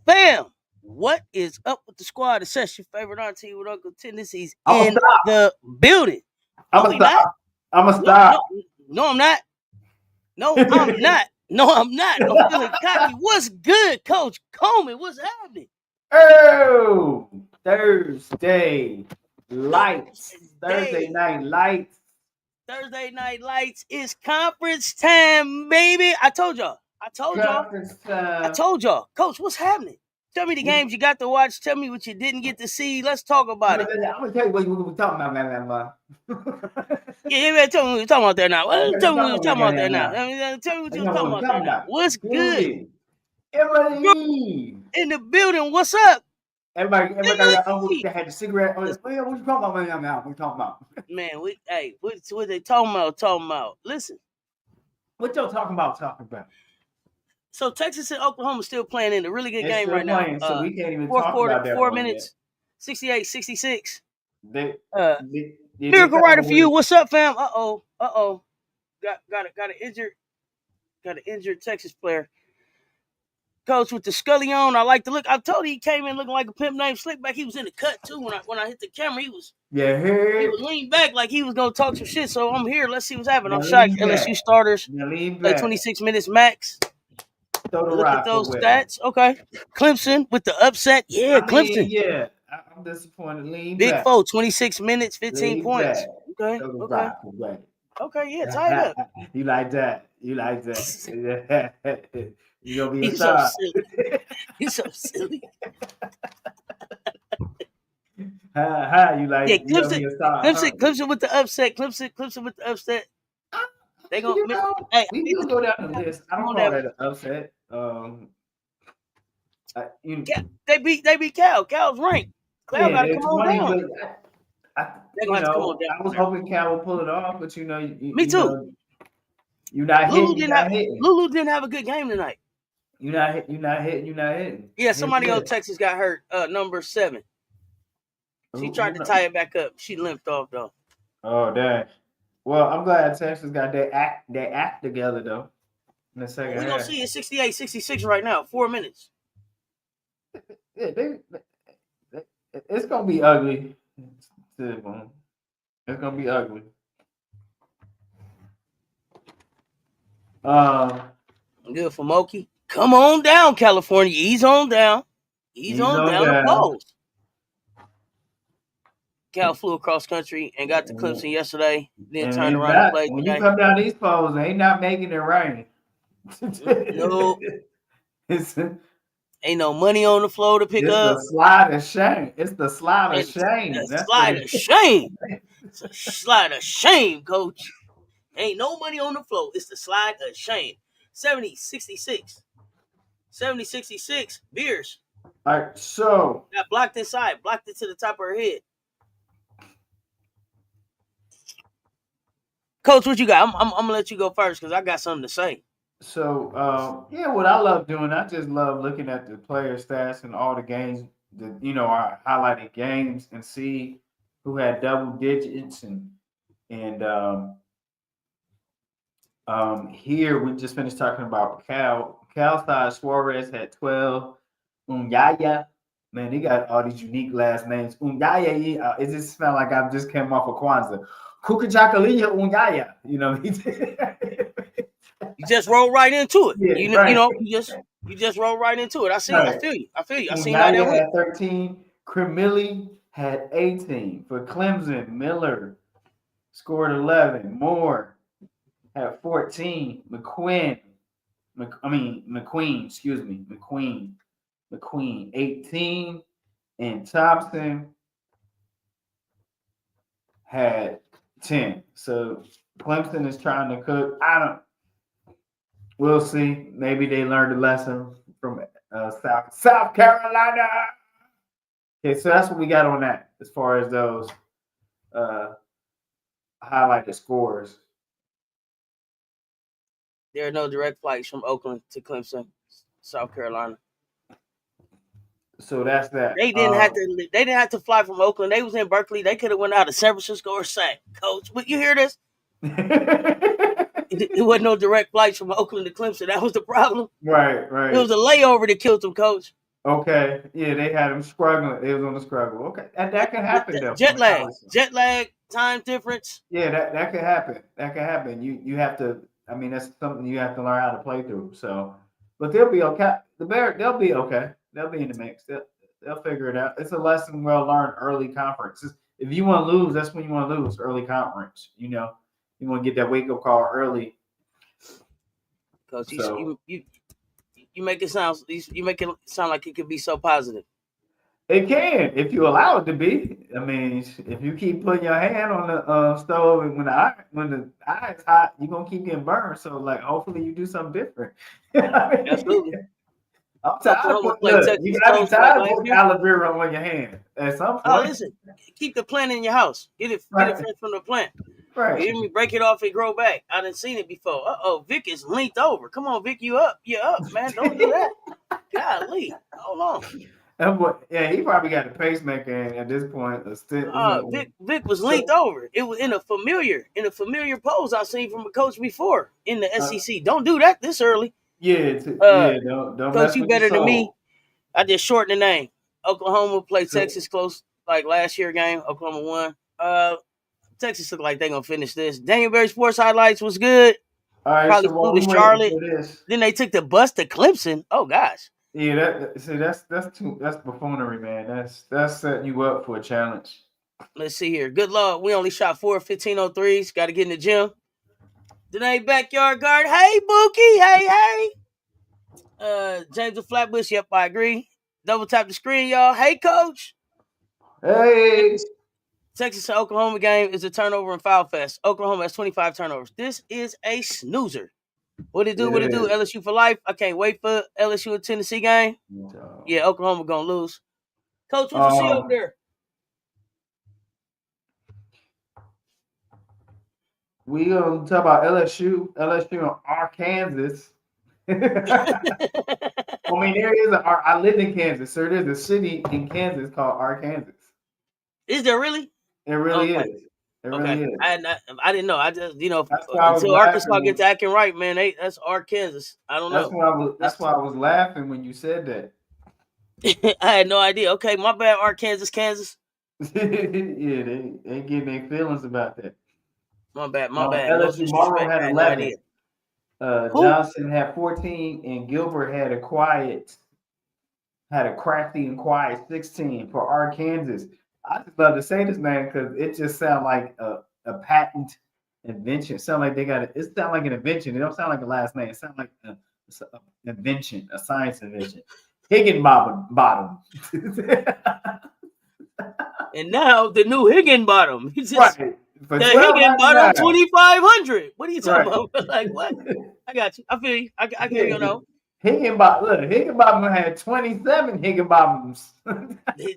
Bam! What is up with the squad? It's your favorite auntie with Uncle Tendencies I'ma in stop. the building. No, I'ma we not. stop. I'ma No, stop. no, I'm not. No, I'm not. No, I'm not. I'm feeling cocky. What's good, Coach Coleman? What's happening? Oh, Thursday lights. Thursday night lights. Thursday night lights is conference time, baby. I told y'all. Conference time. I told y'all. Coach, what's happening? Tell me the games you got to watch. Tell me what you didn't get to see. Let's talk about it. I'm gonna tell you what we're talking about, man. Yeah, tell me what you're talking about there now. Tell me what you're talking about there now. Tell me what you're talking about there now. What's good? Everybody in the building. What's up? Everybody got uncles that had the cigarette. What you talking about, man? Now what you talking about? Man, what they talking about? Talking about. Listen. What y'all talking about? So Texas and Oklahoma still playing in a really good game right now. So we can't even fourth talk quarter, about that. 4 minutes, 68-66. They Miracle Rider for you. What's up, fam? Uh-oh. Got an injured Texas player. Coach with the Scully on. I like the look. I told you he came in looking like a pimp named Slickback. He was in the cut too when I hit the camera. He was leaned back like he was gonna talk some shit. So I'm here. Let's see what's happening. I'm shocked. LSU starters play 26 minutes max. Look at those stats. Okay. Clemson with the upset. Yeah, Clemson. Yeah. I'm disappointed. Big back. 4, 26 minutes, 15 points. Back. Okay. Okay, yeah, tie it up. You like that. You gonna be a star. He's so silly. You like Clemson with the upset. Clemson with the upset. They gonna we do go down the list. I don't call that an upset. They beat Cal. Cal's ranked. Cal gotta come on down. I was hoping Cal would pull it off, but me too. You're not hitting. Lulu didn't have a good game tonight. You're not hitting. Yeah, somebody on Texas got hurt. Number 7. She tried to tie it back up. She limped off though. Oh dang. Well, I'm glad Texas got their act together though. In the second half. We're gonna see it 68-66 right now. 4 minutes. Yeah, it's gonna be ugly. It's gonna be ugly. Good for Moki. Come on down, California. Ease on down. Ease on down the poles. Cal flew across country and got to Clemson yesterday. Then turned around and played. When you come down these poles, they ain't not making it rain. No. Ain't no money on the floor to pick up. It's the slide of shame. It's the slide of shame. It's a slide of shame, Coach. Ain't no money on the floor. It's the slide of shame. 70-66. 70-66. Beers. All right, so. Got blocked inside. Blocked it to the top of her head. Coach, what you got? I'm going to let you go first because I got something to say. So, what I love doing, I just love looking at the player stats and all the games, our highlighted games and see who had double digits. And here we just finished talking about Cal. Cal side Suarez had 12. Unyaya, man, they got all these unique last names. Unyaya, it just smelled like I just came off of Kwanzaa. Kukachakalia Unyaya, You just roll right into it. Yeah, you just You just rolled right into it. I see. Right. I feel you. I seen how Yaya that went. had 13. Cremilly had 18. For Clemson, Miller scored 11. Moore had 14. McQueen, 18. And Thompson had 10. So Clemson is trying to cook. We'll see. Maybe they learned a lesson from South Carolina. Okay, so that's what we got on that as far as those highlighted scores. There are no direct flights from Oakland to Clemson, South Carolina. So that's that. They didn't have to. They didn't have to fly from Oakland. They was in Berkeley. They could have went out of San Francisco or Sac. Coach, you hear this? It wasn't no direct flights from Oakland to Clemson. That was the problem. Right. It was a layover that killed them, Coach. Okay. Yeah, they had them struggling. They was on the struggle. Okay, and that can happen though. Jet lag, time difference. Yeah, that could happen. That could happen. You have to. I mean, that's something you have to learn how to play through. So, but they'll be okay. They'll be okay. They'll be in the mix. They'll figure it out. It's a lesson well learned early conference. If you want to lose, that's when you want to lose early conference. You want to get that wake up call early. Coach, you make it sound like it could be so positive. It can if you allow it to be. I mean, if you keep putting your hand on the stove and when the iron's hot, you're gonna keep getting burned. So like, hopefully you do something different. Absolutely. I'm tired. You gotta be tired of putting aloe vera on your hand at some point. Oh, listen, keep the plant in your house. Get it fresh from the plant. Right. You hear me? Break it off and grow back. I done seen it before. Vic is linked over. Come on, Vic, you up, man. Don't do that. Golly, hold on. Yeah, he probably got a pacemaker at this point. Vic was linked over. It was in a familiar pose I seen from a coach before in the SEC. Don't do that this early. Yeah, don't Coach, you better than me. I just shortened the name. Oklahoma played Texas close like last year game. Oklahoma won. Texas look like they're gonna finish this. Daniel Berry Sports Highlights was good. All right, probably flew to Charlotte. Then they took the bus to Clemson. Oh gosh. Yeah, that's buffoonery, man. That's setting you up for a challenge. Let's see here. Good luck. We only shot 4 1503s. Got to get in the gym. Danae Backyard Guard. Hey, Bookie. Hey. James of Flatbush. Yep, I agree. Double tap the screen, y'all. Hey, Coach. Hey. Texas and Oklahoma game is a turnover and foul fest. Oklahoma has 25 turnovers. This is a snoozer. What it do? LSU for life. I can't wait for LSU and Tennessee game. Yeah, Oklahoma gonna lose. Coach, what you see over there? We gonna talk about LSU and Arkansas. I mean, I live in Kansas, sir. There's a city in Kansas called Arkansas. Is there really? It really is. It really is. I didn't know. I just, until Arkansas gets acting right, man, that's Arkansas. I don't know. That's why I was laughing when you said that. I had no idea. Okay, my bad, Arkansas, Kansas. Yeah, they ain't getting their feelings about that. My bad. LSU Morrow had 11. Johnson had 14, and Gilbert had a crafty and quiet 16 for Arkansas. I just love to say this, man, because it just sounds like a patent invention. It sounds like like an invention. It don't sound like a last name. It sounds like an invention, a science invention. Higginbottom. And now the new Higginbottom. Right. The Higginbottom 2500. What are you talking about? Like what? I got you. I feel you. I hear you know. Higginbottom had 27 Higginbottoms.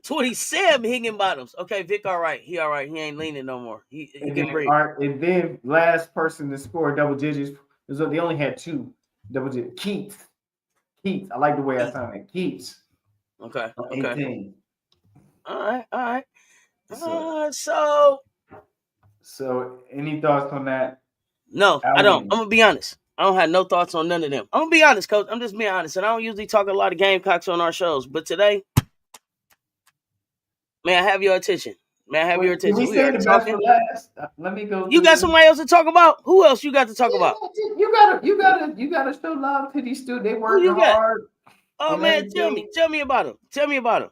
27 Higginbottoms. Okay, Vic, all right. He all right. He ain't leaning no more. He can breathe. And then last person to score double digits, they only had 2 double digits. Keats. I like the way I sound like Keats. Okay. 18. All right. So any thoughts on that? No, I don't. I'm gonna be honest. I don't have no thoughts on none of them. I'm gonna be honest, Coach. I'm just being honest, and I don't usually talk a lot of Gamecocks on our shows, but today, may I have your attention? Man, have your Can attention. we We say are the best talking. for last? Let me go. You got somebody else to talk about? Who else you got to talk about? You gotta show love to these students. They Who working you got? hard Oh and man, everything. tell me about him. Tell me about him.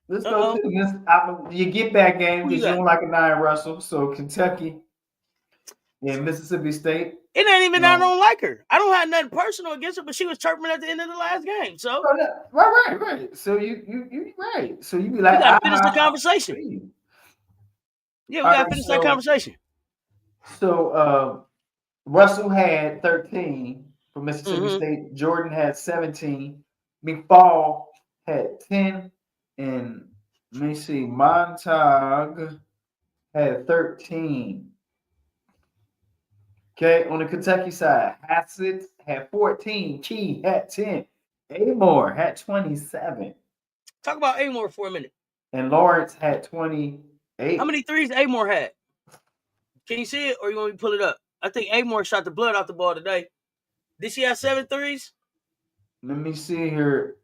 Let's go Uh-oh. to this. You get back game Who you because you got? don't like a 9 Russell. So Kentucky and Mississippi State. It ain't even that I Um, don't like her. I don't have nothing personal against her, but she was chirping at the end of the last game. So right. So you right. So you be we like, gotta finish the conversation. see. Yeah, we All gotta right. finish that conversation. So Russell had 13 for Mississippi Mm-hmm. State. Jordan had 17. McFall had 10. And let me see, Montag had 13. Okay, on the Kentucky side, Hassett had 14. Key had 10. Amore had 27. Talk about Amore for a minute. And Lawrence had 28. How many threes Amore had? Can you see it, or you want me to pull it up? I think Amore shot the blood out the ball today. Did she have 7 threes? Let me see here.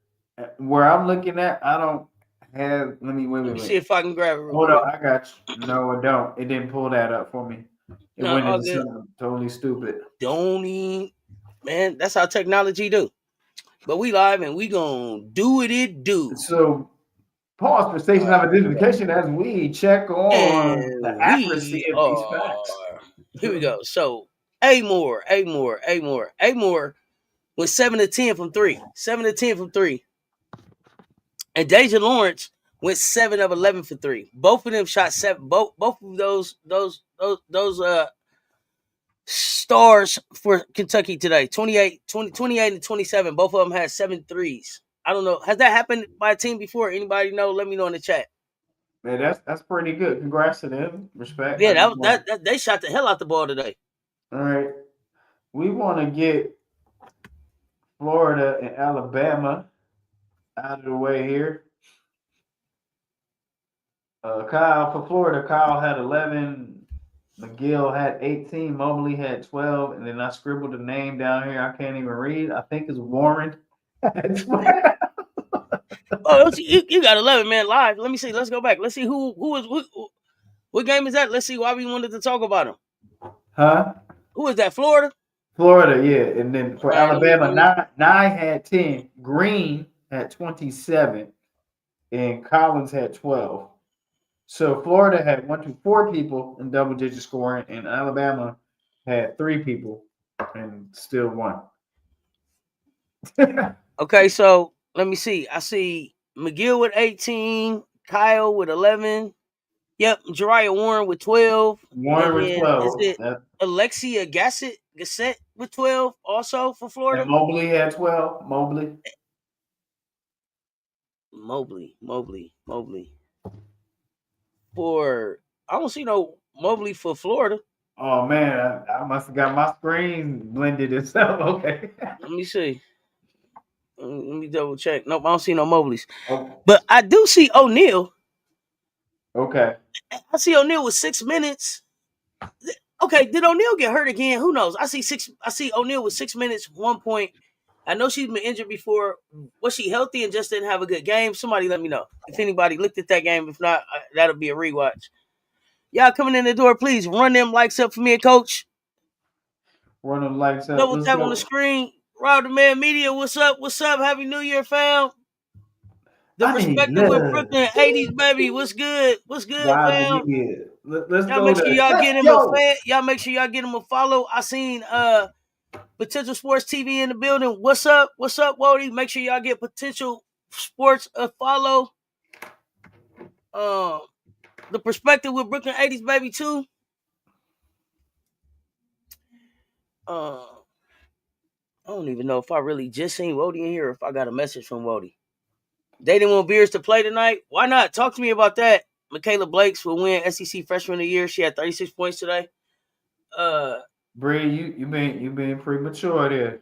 Where I'm looking at, I don't have. Let me Let me see if I can grab it real Hold quick. on, I got you. No, I don't. It didn't pull that up for me. It No, went all into good. something totally stupid. Don't even, man. That's how technology do. But we live and we gonna do it do. So, pause for station of identification as we check on the And accuracy we of these facts. are. Here we go. So Amore went 7 to 10 from 3. 7 to 10 from 3. And Deja Lawrence went 7 of 11 for 3. Both of them shot 7. Both of those stars for Kentucky today. 28 and 27. Both of them had 7 threes. I don't know. Has that happened by a team before? Anybody know? Let me know in the chat. Man, that's pretty good. Congrats to them. Respect. Yeah, that they shot the hell out the ball today. All right. We want to get Florida and Alabama out of the way here. Kyle for Florida. Kyle had 11. McGill had 18. Mobley had 12. And then I scribbled a name down here. I can't even read. I think it's Warren. Oh, you got 11, man, live. Let me see. Let's go back. Let's see who what game is that? Let's see why we wanted to talk about him. Huh? Who is that? Florida? Florida, yeah. And then for All right, Alabama, nine had 10. Green had 27. And Collins had 12. So Florida had 4 people in double-digit scoring, and Alabama had 3 people and still won. Okay, so let me see. I see McGill with 18, Kyle with 11. Yep, Jariah Warren with 12. Warren with 12. Is it Alexia Gassett with 12 also for Florida? And Mobley had 12. Mobley. I don't see no Mobley for Florida. Oh man, I must have got my screen blended itself. Okay. Let me see. Let me double check. Nope, I don't see no Mobleys. Okay. But I do see O'Neal. Okay. I see O'Neal with 6 minutes. Okay, did O'Neal get hurt again? Who knows? I see O'Neal with 6 minutes, 1 point. I know she's been injured before. Was she healthy and just didn't have a good game? Somebody let me know. If anybody looked at that game, if not, that'll be a rewatch. Y'all coming in the door, please run them likes up for me and Coach. Run them likes up. Double tap on the screen. Rob the Man Media, what's up? What's up? Happy New Year, fam. The perspective with Brooklyn 80s, baby. What's good? What's good, fam? Let's y'all go make sure to, y'all get him a fan. Y'all make sure y'all get him a follow. I seen Potential Sports TV in the building. What's up? What's up, Wody? Make sure y'all get Potential Sports a follow. The perspective with Brooklyn 80s, baby, too. I don't even know if I really just seen Wody in here or if I got a message from Wody. They didn't want Beers to play tonight. Why not? Talk to me about that. Michaela Blakes will win SEC Freshman of the Year. She had 36 points today. Bree, you been premature there.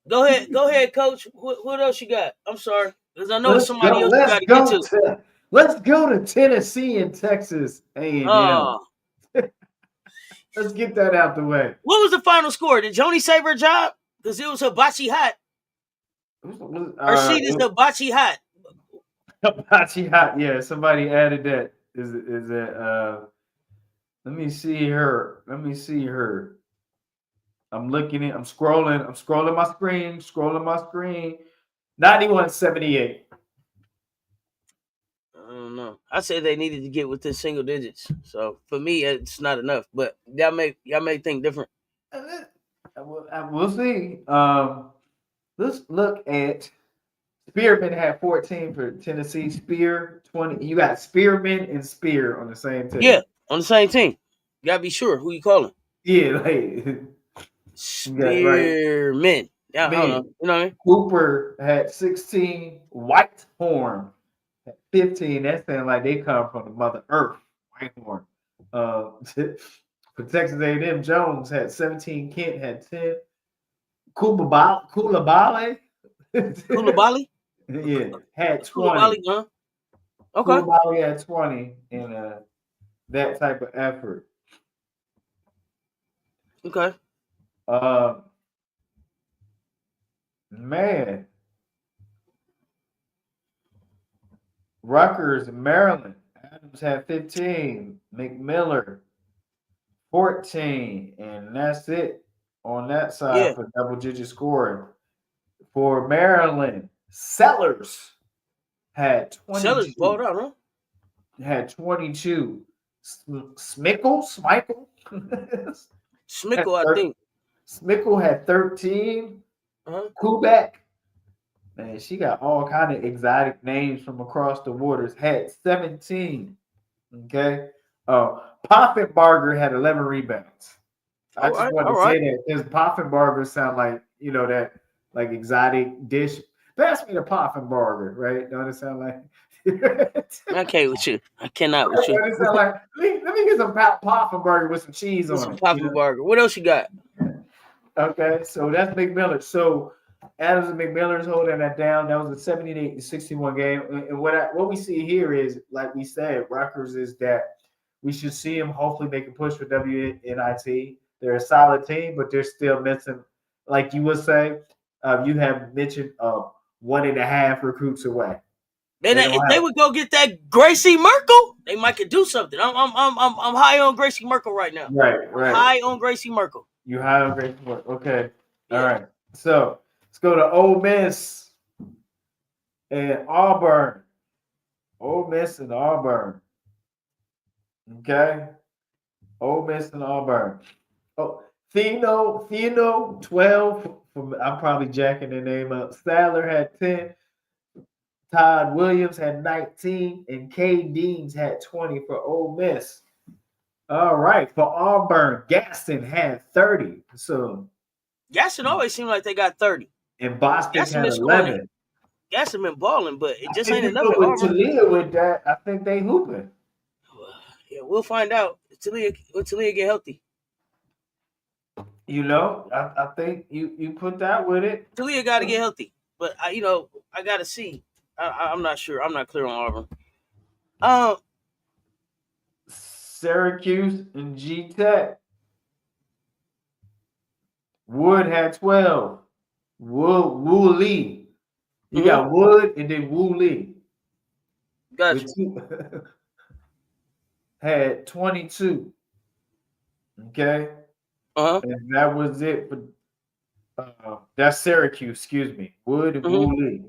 Go ahead, Coach. What else you got? I'm sorry, because I know somebody else you got to get to. Let's go to Tennessee and Texas A&M. Let's get that out the way. What was the final score? Did Joni save her job? Because it was hibachi hot. Or she is hibachi hot. Hibachi hot. Yeah, somebody added that. Is that let me see her. Let me see her. I'm looking at I'm scrolling my screen, 9178. I don't know. I said they needed to get within single digits. So for me, it's not enough. But y'all may think different. We'll see. Let's look at Spearman had 14 for Tennessee. Spear 20. You got Spearman and Spear on the same team. Yeah, on the same team. You gotta be sure who you calling. Yeah, like Spearman. Yeah, I don't know. man. You know what I mean? Cooper had 16. Whitehorn had 15. That sounds like they come from the Mother Earth. Whitehorn. For Texas A&M, Jones had 17. Kent had 10. Kulabale. Koulibaly? Yeah, had 20. Koulibaly, huh? Okay. Kulabali had 20 in that type of effort. Okay. Man. Rutgers, Maryland. Adams had 15. McMillan, 14. And that's it on that side Yeah. for double-digit scoring. For Maryland, Sellers had 22. Sellers balled out, huh? Had 22. Smickle? Schmickle, I think. Smickle had 13. Uh-huh. Kubek, man, she got all kind of exotic names from across the waters. Had 17. Okay. Poffenbarger had 11 rebounds. I just want to say that because Poffenbarger sound like, that like exotic dish. Pass me the Poffenbarger, right? Don't it sound like? I can't with you. I cannot with you. It sound like, let me get some Poffenbarger with some cheese on it. Poffenbarger. What else you got? Okay, so that's McMillan. So Adams and McMillan's holding that down. That was a 78-61 game. And what we see here is, like we said, Rutgers is that we should see them hopefully make a push for WNIT. They're a solid team, but they're still missing, like you would say, you have mentioned 1.5 recruits away. Man, if they would go get that Gracie Merkel, they might could do something. I'm high on Gracie Merkel right now. Right. High on Gracie Merkel. You high on Gracie Merkel. Okay. Yeah. All right. So let's go to Ole Miss and Auburn. Ole Miss and Auburn. Okay. Ole Miss and Auburn. Oh, Theo, 12. I'm probably jacking the name up. Sadler had 10. Todd Williams had 19. And K. Deans had 20 for Ole Miss. All right. For Auburn, Gaston had 30. So Gaston always seemed like they got 30. And Boston had 11. Gaston been balling, but it just ain't enough. With Talia with that, I think they hooping. Yeah, we'll find out. When Talia get healthy. I think you put that with it. Talia got to get healthy, but I got to see. I'm not sure. I'm not clear on Auburn. Syracuse and G Tech. Wood had 12. Wu Lee. You got Wood and then Wu Lee. Gotcha. Had 22. Okay. And that was it for that's Syracuse, excuse me. Wood and Wu Lee.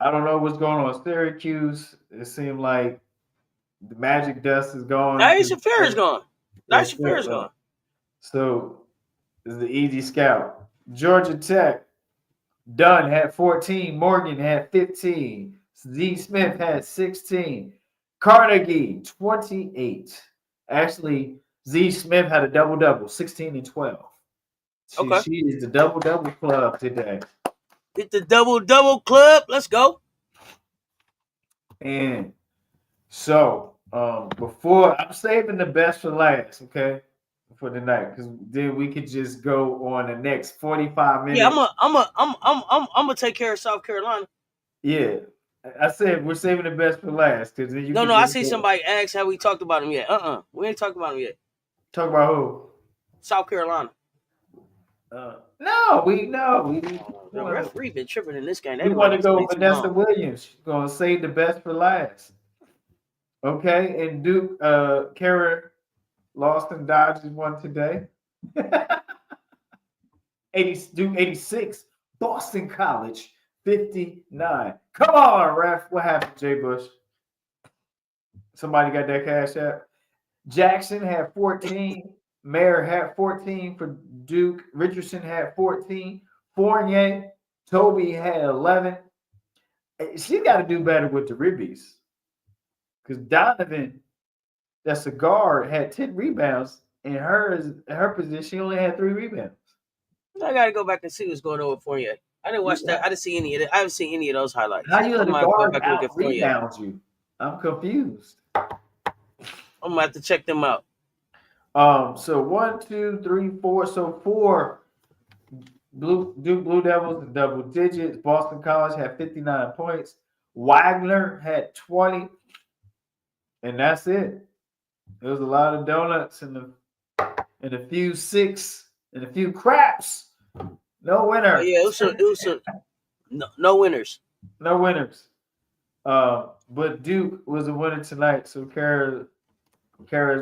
I don't know what's going on with Syracuse. It seemed like the magic dust is gone. Nyasha Fair is gone. Nyasha Fair is gone. So this is the easy scout. Georgia Tech. Dunn had 14. Morgan had 15. Z. Smith had 16. Carnegie, 28. Actually, Z. Smith had a double-double, 16 and 12. She is the double-double club today. Hit the double-double club. Let's go. And so, before I'm saving the best for last, okay, for the night, because then we could just go on the next 45 minutes. Yeah, I'm gonna take care of South Carolina. Yeah, I said we're saving the best for last because then you. No, I see somebody ask how we talked about him yet. We ain't talked about him yet. Talk about who? South Carolina. No, we The referee been tripping in this game. We want to go Vanessa Williams. She's gonna save the best for last. Okay, and Duke, Kara Lawson Dodgers won today. Duke 86, Boston College 59. Come on, ref. What happened, Jay Bush? Somebody got that cash app? Jackson had 14. Mayer had 14 for Duke. Richardson had 14. Fournier, Toby had 11. She got to do better with the ribbies. Because Donovan, that's a guard, had 10 rebounds. In her position, she only had 3 rebounds. I got to go back and see what's going on with Fournier. I didn't watch that. I didn't see any of it. I haven't seen any of those highlights. How you let a guard out rebound you? I'm confused. I'm gonna have to check them out. So 1, 2, 3, 4. So 4 Duke Blue Devils in double digits. Boston College had 59 points. Wagner had 20, and that's it. There was a lot of donuts and a few 6 and a few craps. No winner. Oh, yeah, it was no winners. No winners. But Duke was a winner tonight. So Kara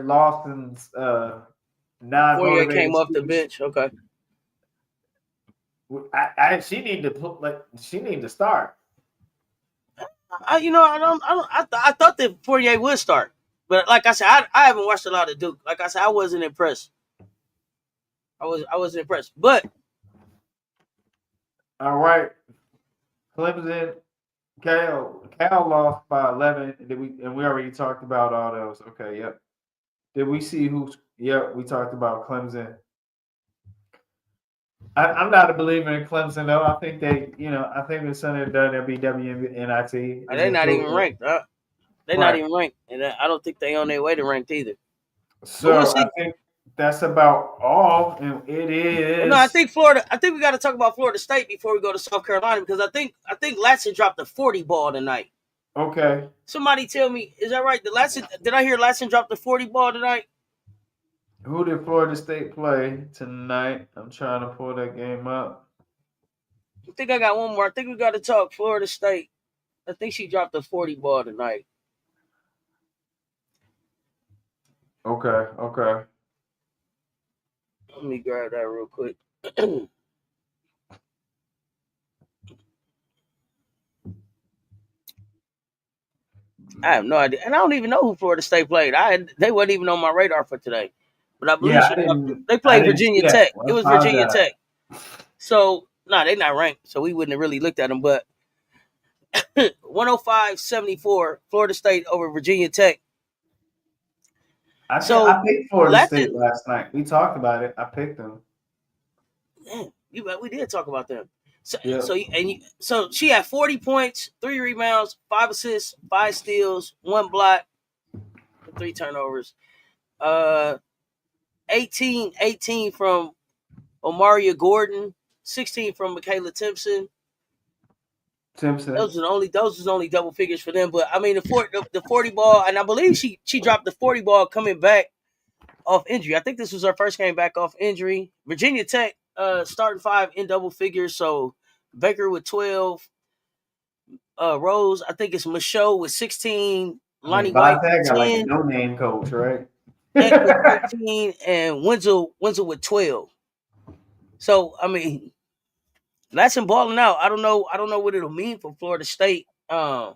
Lawson's Fournier came off the bench. Okay. She need to start. I thought that Fournier would start, but like I said, I haven't watched a lot of Duke. Like I said, I wasn't impressed. I wasn't impressed, but all right, Clemson, Cal lost by 11. And we already talked about all those. Okay, yep. Did we see who's? Yep, we talked about Clemson. I'm not a believer in Clemson though. I think the son of done they'll be WNBA. They're not even ranked. They're not even ranked, and I don't think they on their way to ranked either. So I think that's about all, and it is. Well, no, I think Florida. I think we got to talk about Florida State before we go to South Carolina because I think Latson dropped a 40 ball tonight. Okay. Somebody tell me, is that right? Did I hear Latson drop the 40 ball tonight? Who did Florida State play tonight? I'm trying to pull that game up. I think I got one more. I think we got to talk Florida State. I think she dropped a 40 ball tonight. Okay. Let me grab that real quick. I have no idea, and I don't even know who Florida State played. They wasn't even on my radar for today. But I believe they played Virginia Tech. It was Virginia Tech. So, they're not ranked, so we wouldn't have really looked at them. But 105-74, Florida State over Virginia Tech. I picked Florida State last night. We talked about it. I picked them. Damn, we did talk about them. So she had 40 points, 3 rebounds, 5 assists, 5 steals, 1 block, 3 turnovers. 18 from Omaria Gordon, 16 from Michaela Timpson. Those was only double figures for them. But I mean the 40 ball, and I believe she dropped the 40 ball coming back off injury. I think this was her first game back off injury. Virginia Tech starting 5 in double figures. So Baker with 12, Rose, I think it's Michaud with 16, Lonnie White with 10. Got like a no-name coach, right? Eck with 13, and Wenzel with 12. So I mean, that's him balling out. I don't know what it'll mean for Florida State. I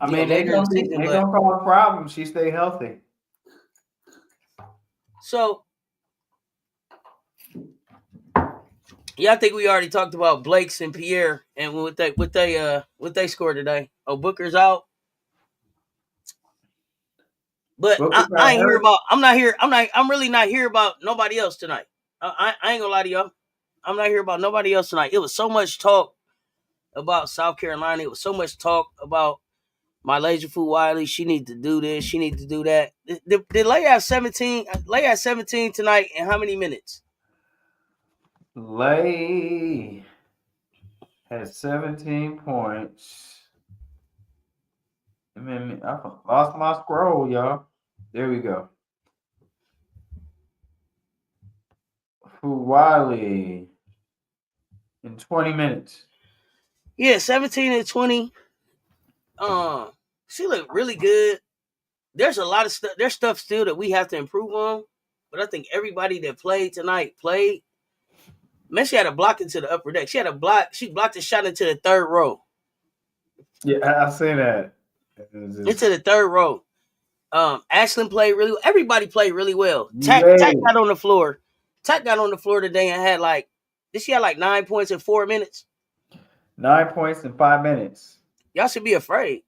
mean, they're gonna cause a problem. She stay healthy. So, yeah, I think we already talked about Blake's and Pierre and what they scored today. Oh, Booker's out. But I ain't hear about. I'm really not here about nobody else tonight. I ain't gonna lie to y'all. I'm not here about nobody else tonight. It was so much talk about South Carolina. It was so much talk about my Laser Food Wiley. She needs to do this. She needs to do that. Did Lay have 17? Lay had 17 tonight in how many minutes? Lay had 17 points. I mean, I lost my scroll, y'all. There we go. Wiley. in 20 minutes. Yeah, 17 and 20. She looked really good. There's a lot of stuff. There's stuff still that we have to improve on, but I think everybody that played tonight played. Man, she had a block into the upper deck. She had a block. She blocked a shot into the third row. Yeah, I say that. Into the third row. Ashlyn played really well. Everybody played really well. Tack Yay. got on the floor. Tack got on the floor today and had did she have 9 points in 4 minutes? 9 points in 5 minutes. Y'all should be afraid.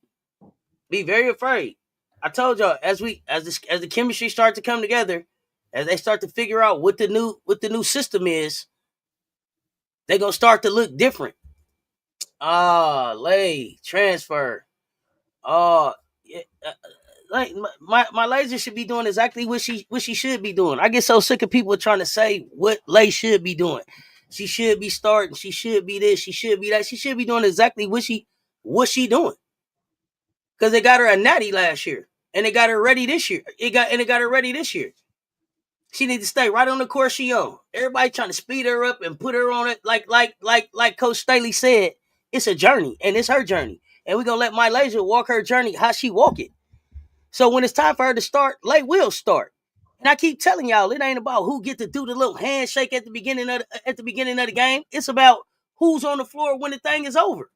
Be very afraid. I told y'all as the chemistry start to come together, as they start to figure out what the new system is, they gonna start to look different. Lay transfer. Yeah, my laser should be doing exactly what she should be doing. I get so sick of people trying to say what Lay should be doing. She should be starting. She should be this. She should be that. She should be doing exactly what she doing. Because they got her a natty last year, and they got her ready this year. It got her ready this year. She needs to stay right on the course she on. Everybody trying to speed her up and put her on it like Coach Staley said. It's a journey, and it's her journey, and we're gonna let my laser walk her journey how she walk it. So when it's time for her to start, Lay will start. And I keep telling y'all, it ain't about who get to do the little handshake at the beginning of the game. It's about who's on the floor when the thing is over.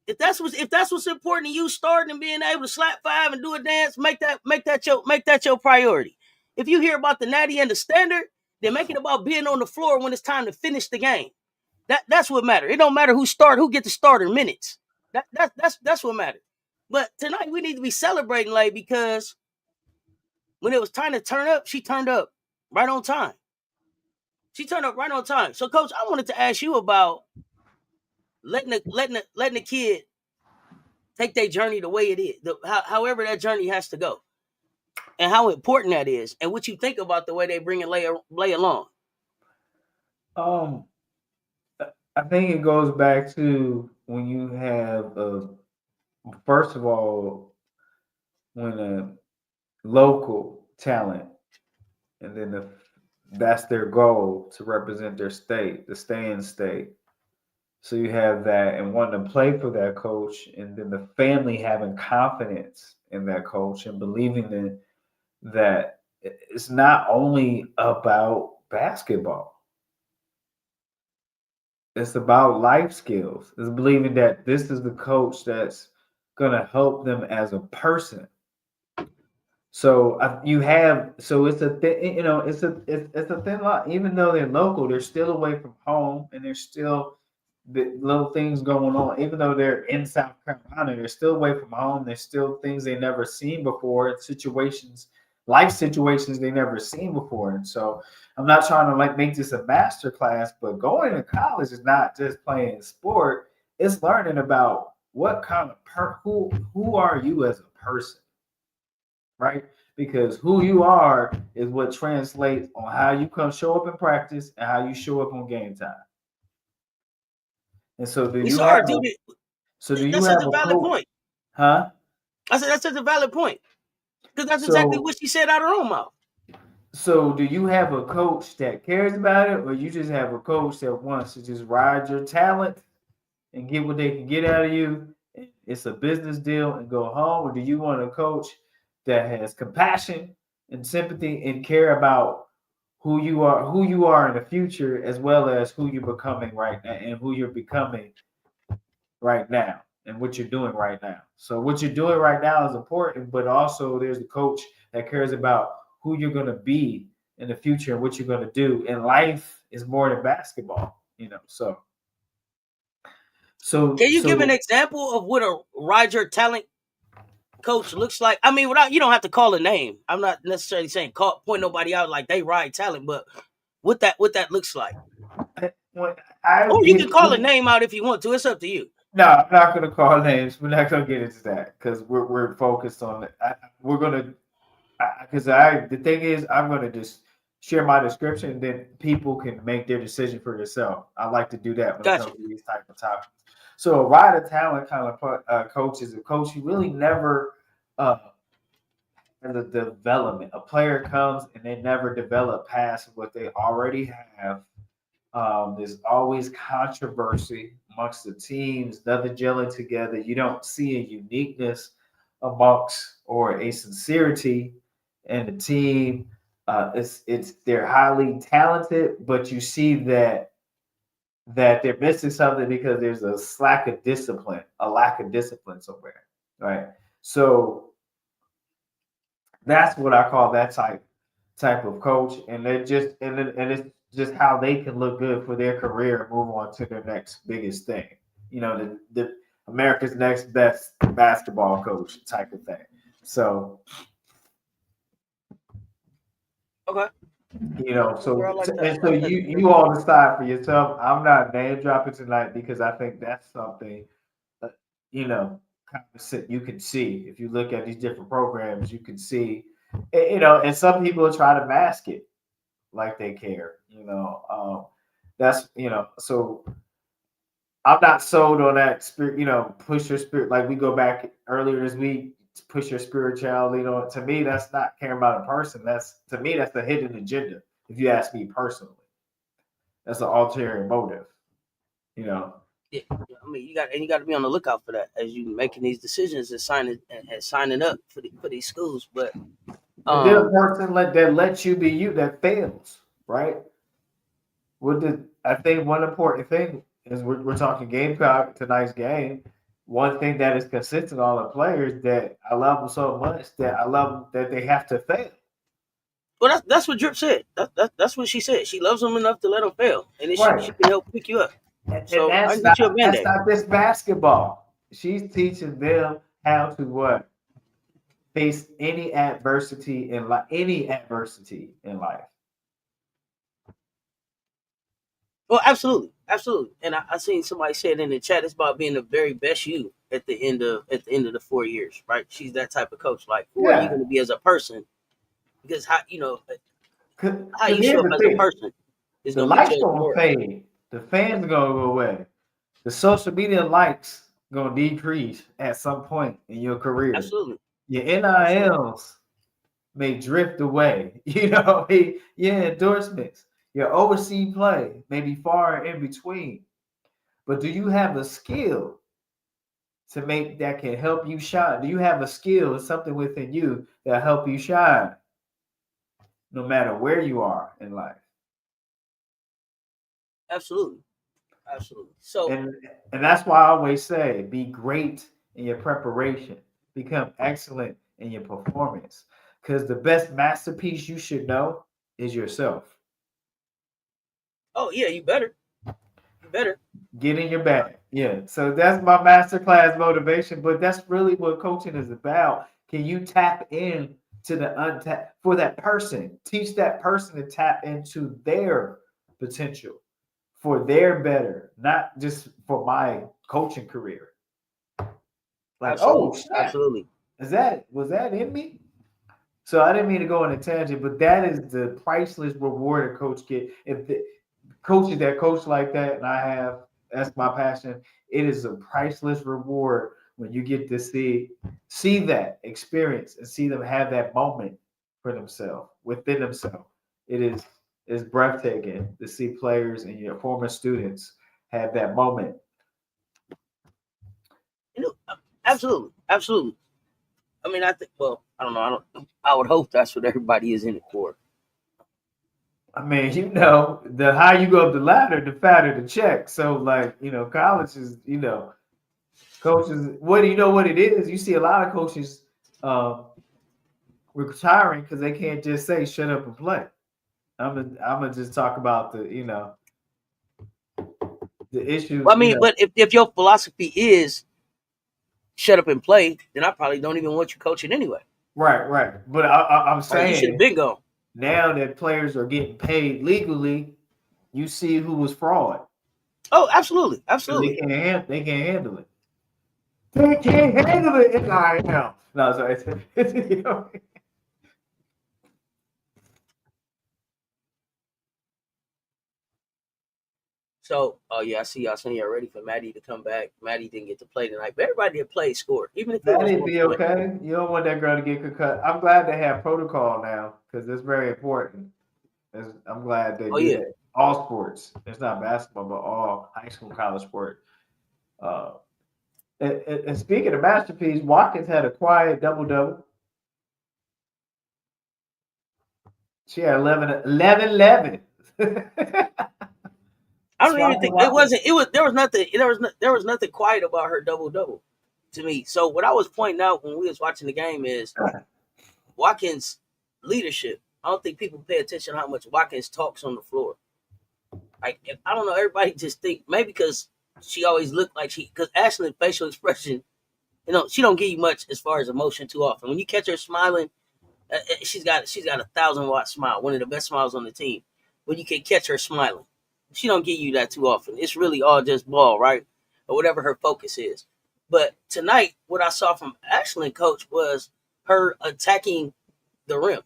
If that's what's important to you, starting and being able to slap five and do a dance, make that your priority. If you hear about the natty and the standard, then make it about being on the floor when it's time to finish the game. That's what matters. It don't matter who get the starter minutes. That's what matters. But tonight we need to be celebrating Lay because when it was time to turn up, she turned up right on time. She turned up right on time. So, Coach, I wanted to ask you about letting the kid take their journey the way it is, however that journey has to go, and how important that is, and what you think about the way they bring and lay along. I think it goes back to when you have first of all, when a local talent, and then that's their goal to represent their state, to stay in state. So you have that and wanting to play for that coach, and then the family having confidence in that coach and believing in that it's not only about basketball. It's about life skills. It's believing that this is the coach that's going to help them as a person. So it's a it's a thin line. Even though they're local, they're still away from home, and there's still the little things going on. Even though they're in South Carolina, they're still away from home. There's still things they never seen before, life situations they never seen before. And so I'm not trying to make this a master class, but going to college is not just playing sport. It's learning about what kind of who are you as a person, right? Because who you are is what translates on how you show up in practice and how you show up on game time. And so do you have A valid coach? point. Huh? I said that's such a valid point. Because that's exactly what she said out of her own mouth. So do you have a coach that cares about it, or you just have a coach that wants to just ride your talent and get what they can get out of you? It's a business deal and go home, or do you want a coach that has compassion and sympathy and care about who you are in the future, as well as who you're becoming right now and who you're becoming right now and what you're doing right now. So what you're doing right now is important, but also there's a coach that cares about who you're going to be in the future and what you're going to do. And life is more than basketball, So can you give an example of what a ride your talent coach looks like? I mean, you don't have to call a name. I'm not necessarily saying point nobody out like they ride talent, but what that looks like. Or you can call a name out if you want to. It's up to you. No, I'm not going to call names. We're not going to get into that because we're focused on it. We're going to, because the thing is, I'm going to just share my description, and then people can make their decision for themselves. I like to do that when it comes to these type of topics. So a rider talent kind of coach is a coach who really never has a development. A player comes and they never develop past what they already have There's always controversy amongst the teams, nothing gelling together. You don't see a uniqueness amongst or a sincerity in the team. It's they're highly talented, but you see that they're missing something because there's a lack of discipline somewhere, right? So that's what I call that type of coach, and it's just how they can look good for their career and move on to their next biggest thing. You know, the America's next best basketball coach type of thing. So Okay. you know, Okay, I like that. and I so like that. you all decide for yourself. I'm not name dropping tonight because I think that's something uh, you know, kind of you can see if you look at these different programs, you can see, you know, and some people try to mask it like they care, you know. That's so I'm not sold on that spirit, you know, push your spirit. Like we go back earlier this week, push your spirituality. You know, to me, that's not caring about a person. That's to me, that's the hidden agenda. If you ask me personally, that's an ulterior motive. You know, Yeah, I mean, you got to be on the lookout for that as you making these decisions and signing up for these schools. But and then a um, person that lets you be you that fails, right? I think one important thing is we're talking Gamecock tonight's game. One thing that is consistent on the players that I love them so much that I love them that they have to fail. well, that's what Drip said. That's what she said. She loves them enough to let them fail, and then she Right. can help pick you up. And So I can get you a that's band-aid. not this basketball. She's teaching them how to what? Face any adversity in life. Well, absolutely, absolutely. And I seen somebody said in the chat, it's about being the very best you at the end of the 4 years, right? She's that type of coach. Like, who are you going Yeah. to be as a person? Because how Because you show here's up the as a thing. person is The going to be likes judged gonna more. fade. The fans gonna go away. The social media likes gonna decrease at some point in your career. Absolutely, Your absolutely. NILs may drift away. You know, your endorsements, your overseas play may be far in between. But do you have a skill to make that can help you shine? Do you have a skill, something within you that help you shine, no matter where you are in life? Absolutely. Absolutely. So, And and that's why I always say be great in your preparation, become excellent in your performance. Because the best masterpiece you should know is yourself. oh yeah, you better, you better. Get in your bag. Yeah. So that's my masterclass motivation. But that's really what coaching is about. Can you tap in to the untapped for that person? Teach that person to tap into their potential for their better, not just for my coaching career. Like, oh Absolutely, snap, absolutely. was that in me? So I didn't mean to go on a tangent, but that is the priceless reward a coach get. If the coaches that coach like that, and I have, that's my passion. It is a priceless reward when you get to see that experience and see them have that moment for themselves within themselves. It is breathtaking to see players and your former students have that moment. You know, absolutely, absolutely. I mean, I think. Well, I don't know. I don't. I would hope that's what everybody is in it for. I mean, you know, the higher you go up the ladder, the fatter the check. So, like, you know, college is, you know, coaches. What do you know what it is? You see a lot of coaches um, retiring because they can't just say "shut up and play." I'm gonna just talk about the, you know, the issue. Well, I You mean, know, but if your philosophy is shut up and play, then I probably don't even want you coaching anyway. right, right. But I'm Right? You should have saying been gone. now that players are getting paid legally, you see who was fraud Oh, absolutely, because absolutely. they can't handle it. They can't handle it in IL. No, sorry. You know, So, oh yeah, I see y'all saying you're ready for Maddie to come back. Maddie didn't get to play tonight, but everybody that played scored, even if it was that'd one be point. okay. You don't want that girl to get cut. I'm glad they have protocol now because it's very important. I'm glad they Oh do yeah. that. All sports. It's not basketball, but all high school, college sport. Uh, and speaking of masterpiece, Watkins had a quiet double double. She had 11. I don't even Swapping think it Watkins. wasn't. It was there was nothing quiet about her double double to me. So what I was pointing out when we was watching the game is Watkins' leadership. I don't think people pay attention to how much Watkins talks on the floor. Like I don't know, everybody just think maybe because she always looked like because Ashley's facial expression, she don't give you much as far as emotion too often. When you catch her smiling, she's got a 1,000-watt smile, one of the best smiles on the team. When you can catch her smiling, she don't give you that too often. It's really all just ball, right, or whatever her focus is. But tonight, what I saw from Ashley, coach, was her attacking the rim.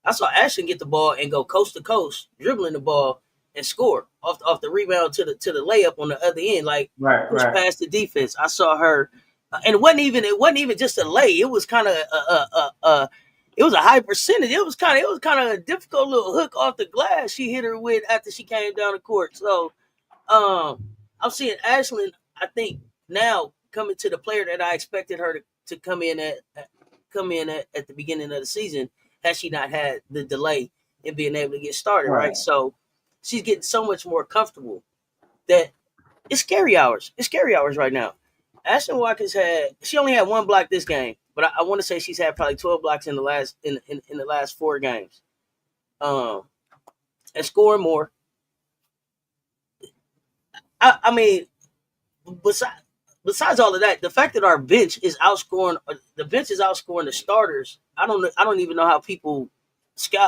I saw Ashton get the ball and go coast to coast, dribbling the ball and score off the rebound to the layup on the other end, like Right, push right. past the defense. I saw her, and it wasn't even just a lay. It was kind of it was a high percentage. It was kind of a difficult little hook off the glass she hit her with after she came down the court. So I'm seeing Ashlyn, I think, now coming to the player that I expected her to come in at the beginning of the season, had she not had the delay in being able to get started, Right. right? So she's getting so much more comfortable that it's scary hours. It's scary hours right now. Ashton Watkins she only had one block this game, but I want to say she's had probably 12 blocks in the last 4 games. Um, and scoring more. I mean, besides besides all of that, the fact that our bench is outscoring the starters. I don't even know how people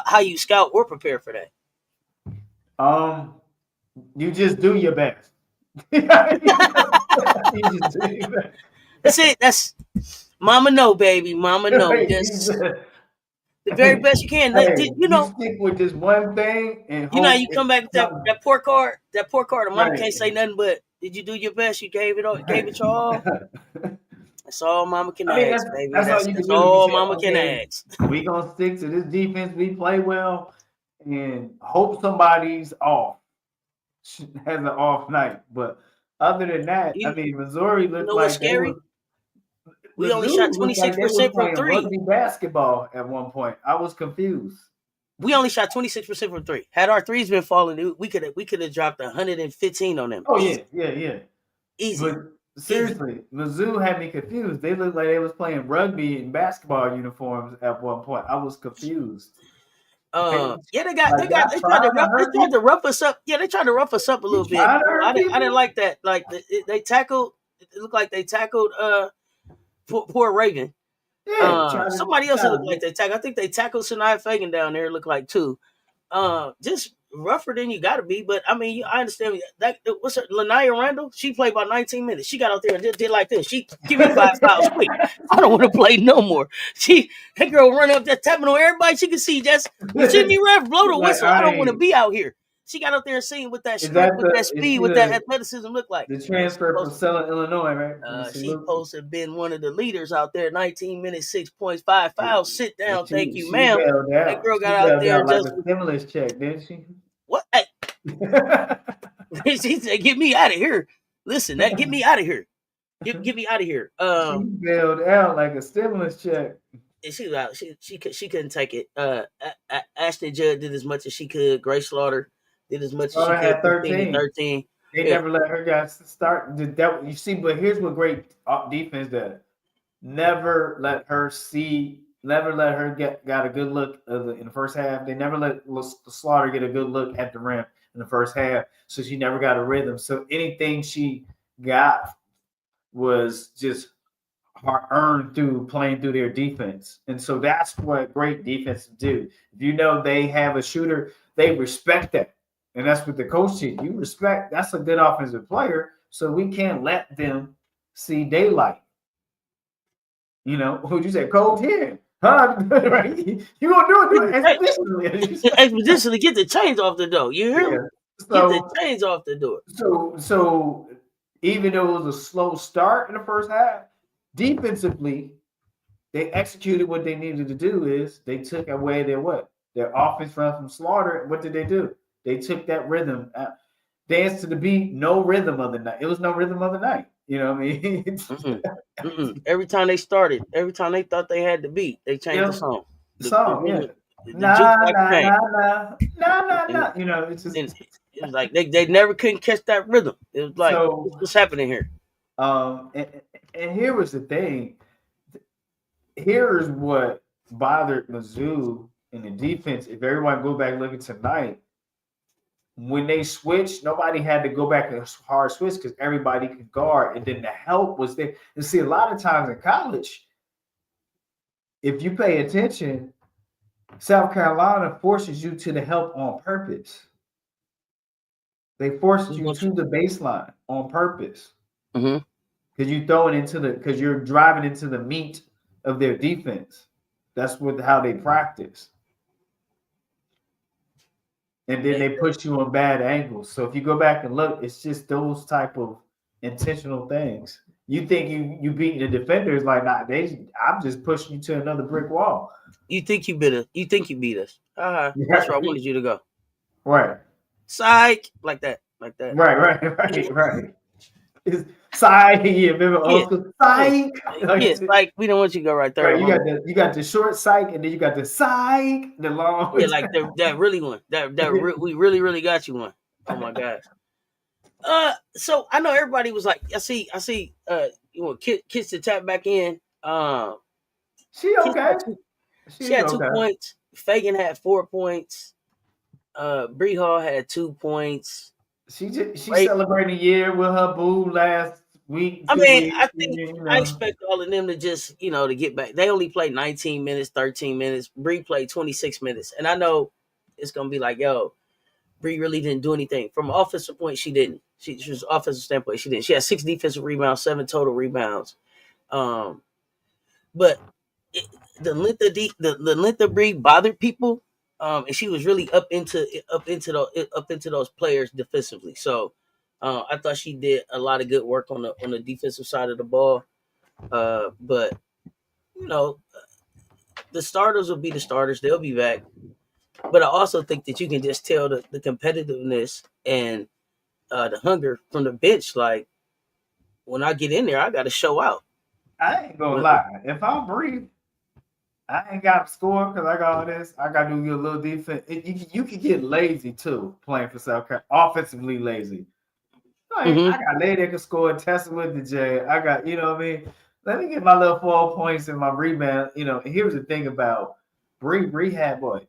how you scout or prepare for that. Um, you just do your best. You just do your best. That's it. That's Mama no, baby. Mama no. Just the very best you can. Hey, You you know, stick with this one thing and how hope you it come back with that comes that poor card. That poor card. And mama right. can't say nothing but, did you do your best? You gave it all. Gave Right. it your all. That's all mama can I mean, ask, baby. that's all That's you can that's do. You all say, mama can okay, ask. we gonna stick to this defense. We play well, and hope somebody's off has an off night. But other than that, I You, mean, Missouri you looked know what's like they was scary? We only shot Mizzou twenty looked six like they was percent from playing three. rugby basketball at one point. I was confused. We only shot 26% from three. Had our threes been falling, we could have dropped 115 on them. Oh yeah, Easy, yeah, yeah. easy, But easy. seriously, Mizzou had me confused. They looked like they was playing rugby in basketball uniforms at one point. I was confused. Like, Yeah, like y'all they tried to trying to rough they hurt tried me? to rough us up. Yeah, they tried to rough us up a You little bit. trying to hurt I didn't people? like that. Like they tackled. It looked like they tackled poor Raven. Yeah, Somebody else that trying looked to like they tackled. I think they tackled Sanaya Fagan down there. It looked like too. Just rougher than you got to be. But I mean, I understand that. What's her Lanaya Randall? She played about 19 minutes. She got out there and did like this. She give me 5 fouls quick. I don't want to play no more. That girl run up there tapping on everybody she can see. Just you see me, ref, blow the like whistle. I don't want to I be out here. She got out there and seeing what that is strength, that with that is speed, she with that athleticism look like. the Man, transfer from Southern Illinois, right? From she Salute. supposed to have been one of the leaders out there. 19 minutes, 6 points, 5 fouls. Sit And down, thank you, she ma'am. bailed That out. girl She got out bailed there out and like just a stimulus check, didn't she? what? Hey, she said, "Get me out of here." Listen, get me out of here. Get me out of here. She bailed out like a stimulus check. And she was out. She couldn't take it. Ashton Judd did as much as she could. Grace Slaughter did as much as she Slaughter could. had 15 and 13. 13. They Yeah. never let her guys start. That you see, but here's what great defense does: never let her got a good look in the first half. They never let Slaughter get a good look at the rim in the first half, so she never got a rhythm. So anything she got was just earned through playing through their defense. And so that's what great defense do. If you know they have a shooter, they respect that. And that's what the coach did. You respect that's a good offensive player. So we can't let them see daylight. You know, who'd you say? Cold here. Huh? Right? You gonna do it Hey, expeditionally. expeditiously get the chains off the door. You hear me? Yeah. Get the So chains off the door. so even though it was a slow start in the first half, defensively, they executed what they needed to do is they took away their what? Their offense ran from slaughter. What did they do? They took that rhythm, dance to the beat, no rhythm of the night. It was no rhythm of the night. You know what I mean? Every time they started, every time they thought they had the beat, they changed the Yeah, song. The song, yeah. rhythm, the Nah, jukebox nah, came. nah, nah, nah, nah, And nah. You know, it's just then it was like they never couldn't catch that rhythm. It was like, so. what's happening here? And here was the thing. Here is what bothered Mizzou in the defense. If everyone go back looking tonight, when they switched, nobody had to go back and hard switch because everybody could guard. And then the help was there. And see, a lot of times in college, if you pay attention, South Carolina forces you to the help on purpose. They forced you to the baseline on purpose. Mm-hmm. Because you throw it into because you're driving into the meat of their defense. That's how they practice. And then they push you on bad angles. So if you go back and look, it's just those type of intentional things. You think you beating the defenders like I'm just pushing you to another brick wall. You think you beat us? You think you beat us? That's where I wanted you to go. Right. Psych, like that. Right. It's psych. Yeah, remember old school psych. Yes, like we don't want you to go right there. Right, you got the short psych, and then you got the psych, the long. Yeah, like that really one. We really got you one. Oh my gosh. So I know everybody was like, I see. Kids to tap back in. She okay. She had 2 points. Fagan had 4 points. Bree Hall had 2 points. She celebrating a year with her boo last week. I mean, I expect all of them to just, to get back. They only played 19 minutes, 13 minutes. Bree played 26 minutes. And I know it's going to be like, yo, Bree really didn't do anything. From an offensive point, she didn't. She was offensive standpoint, she didn't. She had 6 defensive rebounds, 7 total rebounds. But the length of Bree bothered people. And she was really up into those players defensively. So I thought she did a lot of good work on the defensive side of the ball. But the starters will be the starters; they'll be back. But I also think that you can just tell the competitiveness and the hunger from the bench. Like when I get in there, I got to show out. I ain't gonna lie. If I'm Bree, I ain't got to score because I got all this. I got to do your little defense. You can get lazy too playing for South Carolina, offensively lazy. Like, I got lady that can score, Tessa with the J. I got, you know what I mean? Let me get my little 4 points and my rebound. Here's the thing about Bree. Bree had what,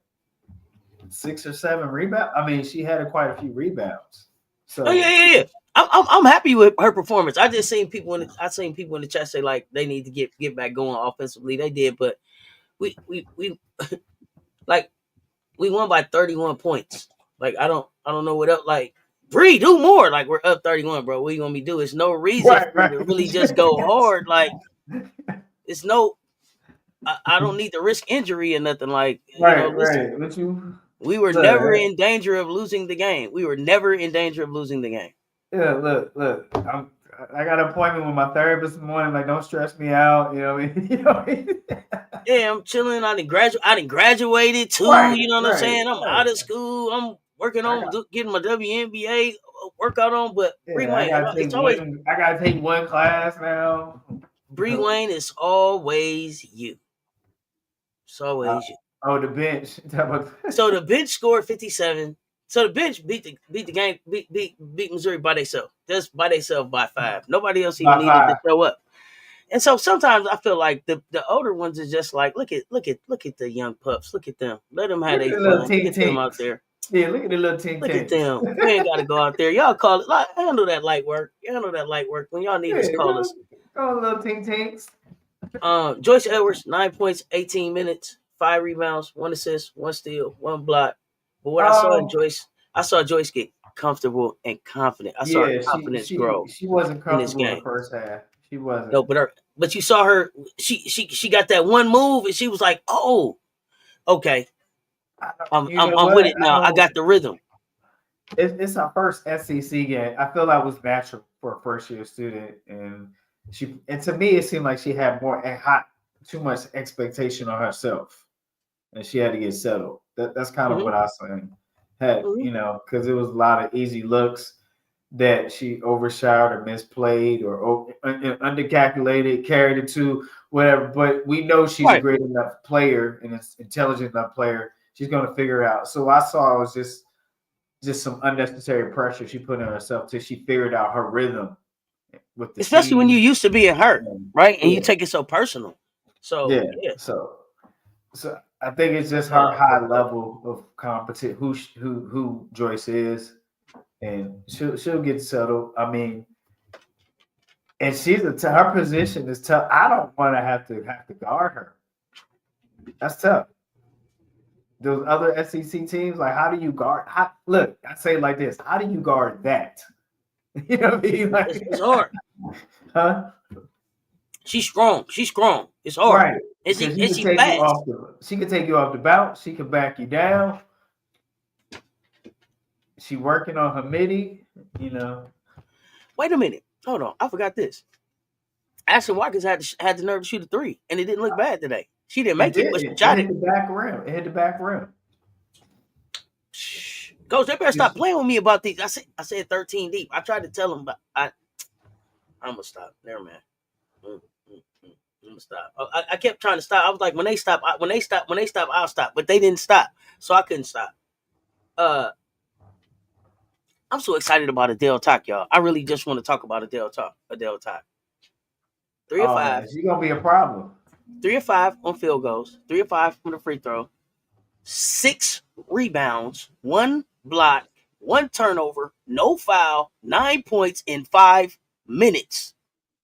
6 or 7 rebounds? I mean, she had quite a few rebounds. So yeah. I'm happy with her performance. I just seen people in the chat say like they need to get back going offensively. They did, but we like we won by 31 points. Like I don't know what else. Like Bree, do more. Like we're up 31, bro. What you want me to do? It's no reason for you to really just go hard. Like it's no. I don't need to risk injury or nothing. Like right. We were never in danger of losing the game. Yeah, look. I got an appointment with my therapist this morning. Like, don't stress me out. You know what I mean? Yeah, I'm chilling. I didn't graduated too. Right, you know what I'm saying? I'm out of school. I'm working on getting my WNBA workout on. But Bree Wayne, I gotta take one class now. Bree Wayne is always you. It's always you. Oh, the bench. So the bench scored 57. So the bench beat the game, beat Missouri by themselves. Just by themselves by 5. Nobody else even needed to show up. And so sometimes I feel like the older ones is just like, look at the young pups. Look at them. Let them have their fun. Look at them out there. Yeah, look at the little team. Look at them. We ain't got to go out there. Y'all call it. Handle that light work. When y'all need us, call us. Oh, little tinks. Joyce Edwards, 9 points, 18 minutes, 5 rebounds, 1 assist, 1 steal, 1 block. But what I saw Joyce get comfortable and confident. I saw her confidence grow. She wasn't comfortable in the first half. She wasn't. No, but you saw her. She got that one move, and she was like, "Oh, okay, I'm with it now. I got the rhythm." It's our first SEC game. I feel like it was natural for a first-year student, and to me, it seemed like she had too much expectation on herself, and she had to get settled. That's kind of Mhm. what I saying. Had Mhm. because it was a lot of easy looks that she overshot or misplayed or undercalculated, carried it to whatever. But we know she's a Right. great enough player and an intelligent enough player. She's going to figure it out. So I saw it was just some unnecessary pressure she put on herself till she figured out her rhythm with the Especially when you team. used to being hurt, right? And you Yeah, take it so personal. So yeah. yeah. So I think it's just her Uh, high level of competence. Who Joyce is, and she'll get settled. I mean, and her position is tough. I don't want to have to guard her. That's tough. Those other SEC teams, like, how do you guard? Look, I say it like this: how do you guard that? You know what I mean? Like, it's hard. huh? She's strong. She's strong. It's hard. Right. And Because she fast. she can take you off the bounce. She can back you down. She working on her midi. You know. Wait a minute. Hold on. I forgot this. Ashton Watkins had the nerve to shoot a 3, and it didn't look bad today. She didn't It make it, did. but she It shot hit it. the back rim. It hit the back rim. Coach, they better stop playing with me about these. I said 13 deep. I tried to tell them, but I'm gonna stop. Never mind. I'm gonna stop. I kept trying to stop. I was like, when they stop, I'll stop. But they didn't stop, so I couldn't stop. I'm so excited about Adele Talk, y'all. I really just want to talk about Adele Talk. 3 or Oh 5. man, she's gonna be a problem. 3 or 5 on field goals. 3 or 5 from the free throw. 6 rebounds, 1 block, 1 turnover, no foul, 9 points in 5 minutes.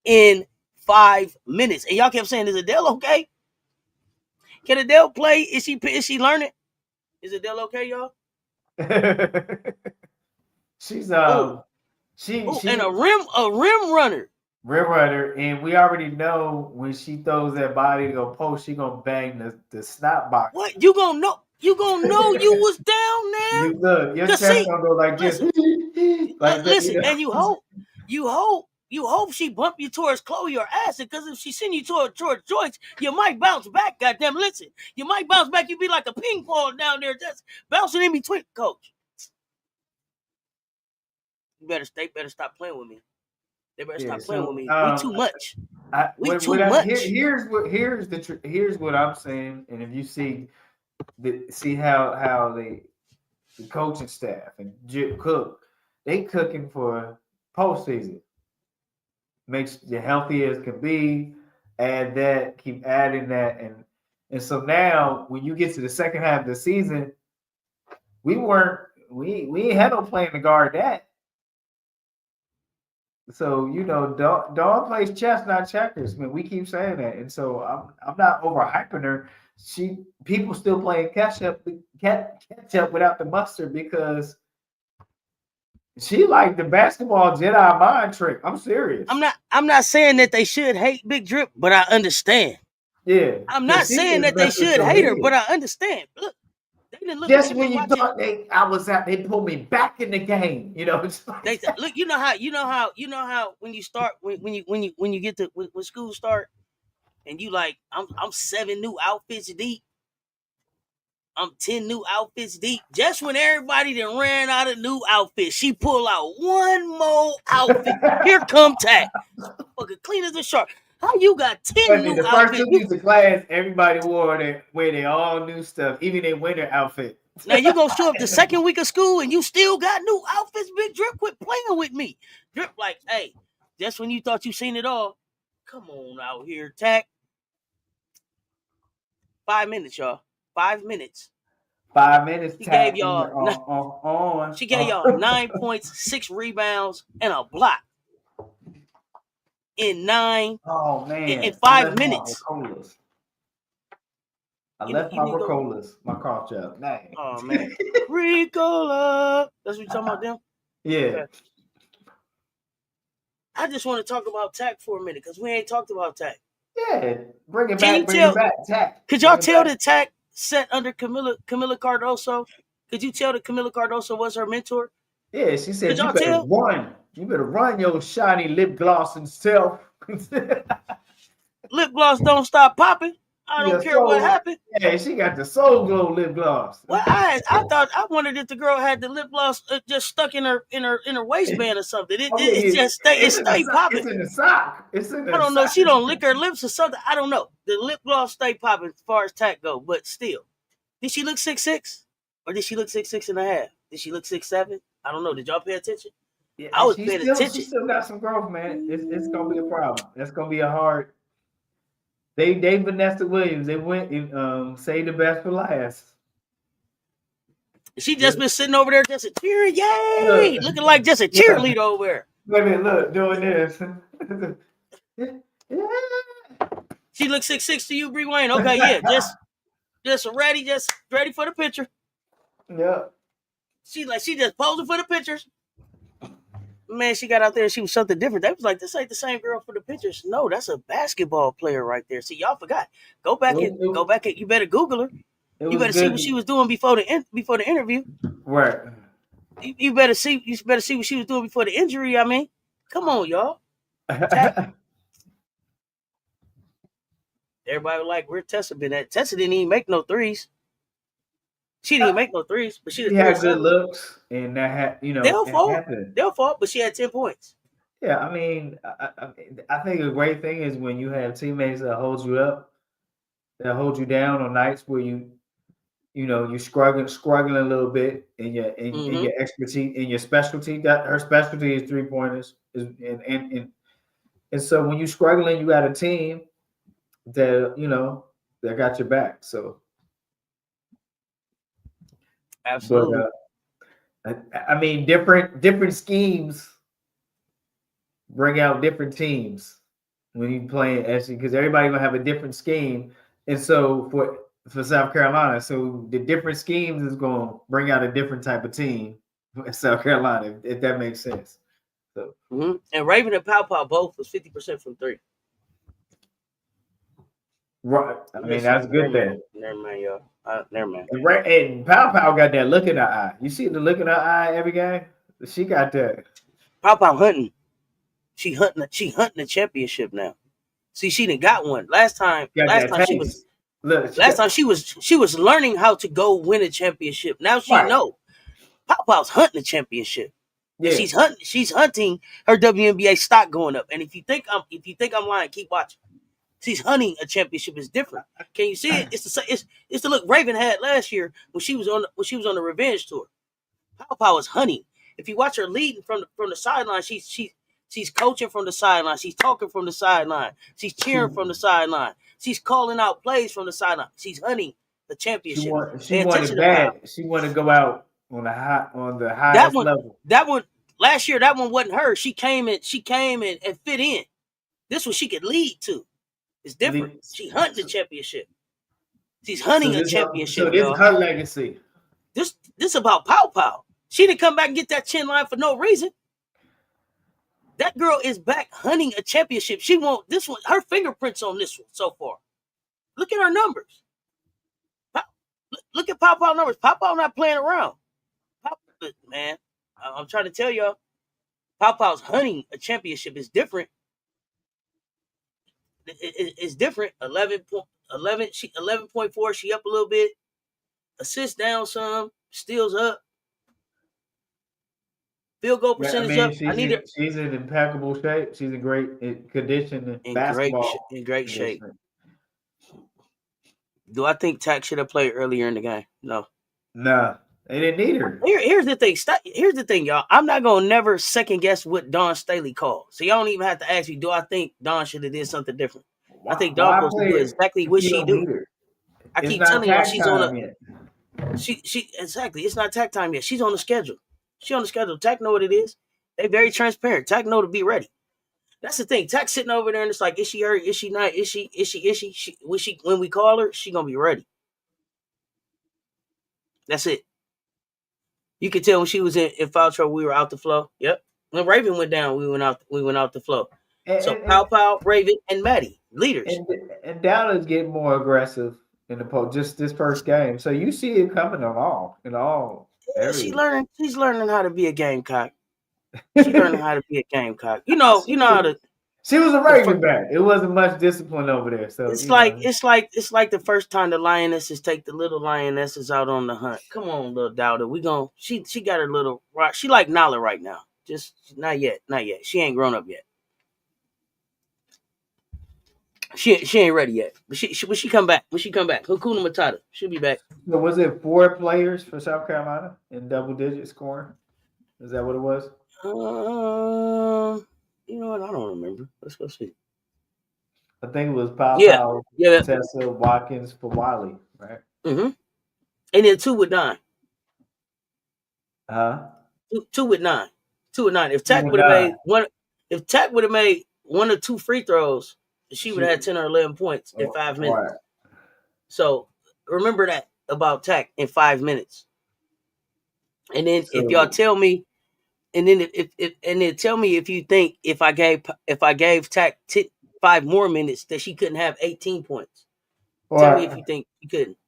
In 5 minutes. And y'all kept saying, is Adele okay? Can Adele play? Is she learning? Is Adele okay, y'all? She's Oh, and a rim runner. rim runner, and we already know when she throws that body to go post, she gonna bang the snap box. What? You gonna know you was down there? You look, your Cause chest see, gonna go like this, listen, like that. listen, and you hope she bump you towards Chloe or Acid, because if she send you towards Joyce, you might bounce back. Goddamn, listen, you might bounce back. You be like a ping pong down there, just bouncing in between. Coach, you better stop playing with me. They better stop playing with me. We too much. Here's what I'm saying, and if you see how the coaching staff and Cook, they cooking for postseason. Makes you healthy as can be. Add that, keep adding that, and so now when you get to the second half of the season, we ain't had no plan to guard that. So Dawn plays chess, not checkers. I mean, we keep saying that, and so I'm not overhyping her. People still playing catch up without the mustard because she like the basketball Jedi mind trick. I'm serious. I'm not saying that they should hate Big Drip, but I understand. Yeah, I'm not saying that they should hate her, but I understand. Look, they didn't look just like when you thought I was out, they pulled me back in the game. It's like they look. You know how when you start when you get to when school start and you like I'm 7 new outfits deep. I'm 10 new outfits deep. Just when everybody done ran out of new outfits, she pull out one more outfit. Here come Tack. Fucking clean as a shark. How you got 10 new the first outfits? 2 weeks of class, everybody wear their all new stuff, even their winter outfit. Now you gonna show up the second week of school and you still got new outfits. Big Drip, quit playing with me. Drip like, hey, just when you thought you seen it all, come on out here, Tack. 5 minutes, y'all. 5 minutes. 5 minutes. She gave y'all. She gave y'all 9 points, 6 rebounds, and a block in 5 minutes. I left my Ricolas, my cough gel. Dang. Oh man, Ricola. That's what you talking about, them? Yeah. Okay. I just want to talk about Tack for a minute because we ain't talked about Tack. Yeah, bring it back. Tack. Could y'all tell that Tack set under Camila Cardoso? Could you tell that Camila Cardoso was her mentor? Yeah, she said you better run. You better run your shiny lip gloss and self. Lip gloss don't stop popping. I don't care what happened. Yeah, she got the Soul Glow lip gloss. Well, I wondered if the girl had the lip gloss just stuck in her waistband or something. It just stayed popping. It's in the sock. It's in the I don't know. sock. She don't lick her lips or something. I don't know. The lip gloss stay popping as far as tack go, but still, did she look 6'6", or did she look 6'6.5"? Did she look 6'7"? I don't know. Did y'all pay attention? Yeah, I was paying attention. She still got some growth, man. It's gonna be a problem. That's gonna be a hard. They Vanessa Williams. They went say the best for last. She just been sitting over there just cheering, yay! Looking like just a cheerleader over there. Wait a minute, look, doing this. She looks 6'6" to you, Bree Wayne. Okay, yeah, just ready for the picture. Yeah. She just posing for the pictures. Man, she got out there and she was something different. They was like, this ain't the same girl for the pictures. No, that's a basketball player right there. See, y'all forgot. Go back and you better Google her. You better see what she was doing before the interview. Right. You better see what she was doing before the injury. I mean, come on, y'all. Everybody was like, where Tessa been at? Tessa didn't even make no threes. She didn't make no threes, but she had good looks, and that had they'll fall, but she had 10 points. Yeah, I mean, I think a great thing is when you have teammates that hold you up, that hold you down on nights where you're struggling a little bit in your expertise, in your specialty. That her specialty is 3-pointers, and so when you're struggling, you got a team that that got your back. So. Absolutely. But I mean, different schemes bring out different teams when you play because everybody gonna have a different scheme, and so for South Carolina, so the different schemes is gonna bring out a different type of team in South Carolina, if that makes sense. So and Raven and Pow both was 50% from 3. Right. I mean, that's a good thing. Never mind, y'all. Never mind. And Pow got that look in her eye. You see the look in her eye every game? She got that. Pow hunting. She hunting the championship now. See, she done got one. Last time she was learning how to go win a championship. Now she know. Pow's hunting the championship. Yeah. She's hunting her WNBA stock going up. And if you think I'm lying, keep watching. She's hunting a championship. Is different. Can you see it? It's the look Raven had last year when she was on the revenge tour. Pow was hunting. If you watch her leading from the sideline, she's coaching from the sideline. She's talking from the sideline. She's cheering from the sideline. She's calling out plays from the sideline. She's hunting the championship. She wanted bad. She wanted to go out on the highest level. That one last year. That one wasn't her. She came and fit in. This one she could lead to. It's different. She hunting the championship. She's hunting a championship. So this is her legacy. This about Pow. She didn't come back and get that chin line for no reason. That girl is back hunting a championship. She won't this one. Her fingerprints on this one so far. Look at her numbers. Look at Pow numbers. Pow not playing around. Man, I'm trying to tell y'all. Pow's hunting a championship is different. It's different. 11.4. She up a little bit. Assists down some. Steals up. Field goal percentage up. She's in impeccable shape. She's in great condition. Basketball in great shape. Do I think Tack should have played earlier in the game? No. Nah, they didn't need her. Here's the thing. Here's the thing, y'all. I'm not gonna never second guess what Dawn Staley called. So y'all don't even have to ask me. Do I think Dawn should have did something different? I think Dawn supposed to do exactly what she do. I keep telling y'all she's on she exactly. It's not Tack time yet. She's on the schedule. Tack know what it is. They very transparent. Tack know to be ready. That's the thing. Tack sitting over there and it's like, is she hurt? Is she not? Is she? When we call her, she gonna be ready. That's it. You could tell when she was in foul trouble, we were out the flow. Yep. When Raven went down, we went out the flow. So Pow, Raven, and Maddie, leaders. And Dallas getting more aggressive in the post just this first game. So you see it coming in all areas. She's learning how to be a Gamecock. She's learning how to be a Gamecock. You know how to. She was a regular back. It wasn't much discipline over there. So it's like the first time the lionesses take the little lionesses out on the hunt. Come on, little Dowder. She got her little rock. She like Nala right now. Just not yet. She ain't grown up yet. She ain't ready yet. But when she come back. Hakuna Matata. She'll be back. So was it 4 players for South Carolina in double digit scoring? Is that what it was? You know what? I don't remember. Let's go see. I think it was Powell, Tessa, Watkins for Wiley, right? Mm-hmm. And then 2 with 9. Huh? 2 with 9. 2 with 9. If Tech would have made 1 or 2 free throws, she would have had 10 or 11 points in 5 minutes. Right. So remember that about Tech in 5 minutes. And then if y'all tell me, and then tell me if you think if I gave Tech 5 more minutes that she couldn't have 18 points. Tell me if you think she couldn't.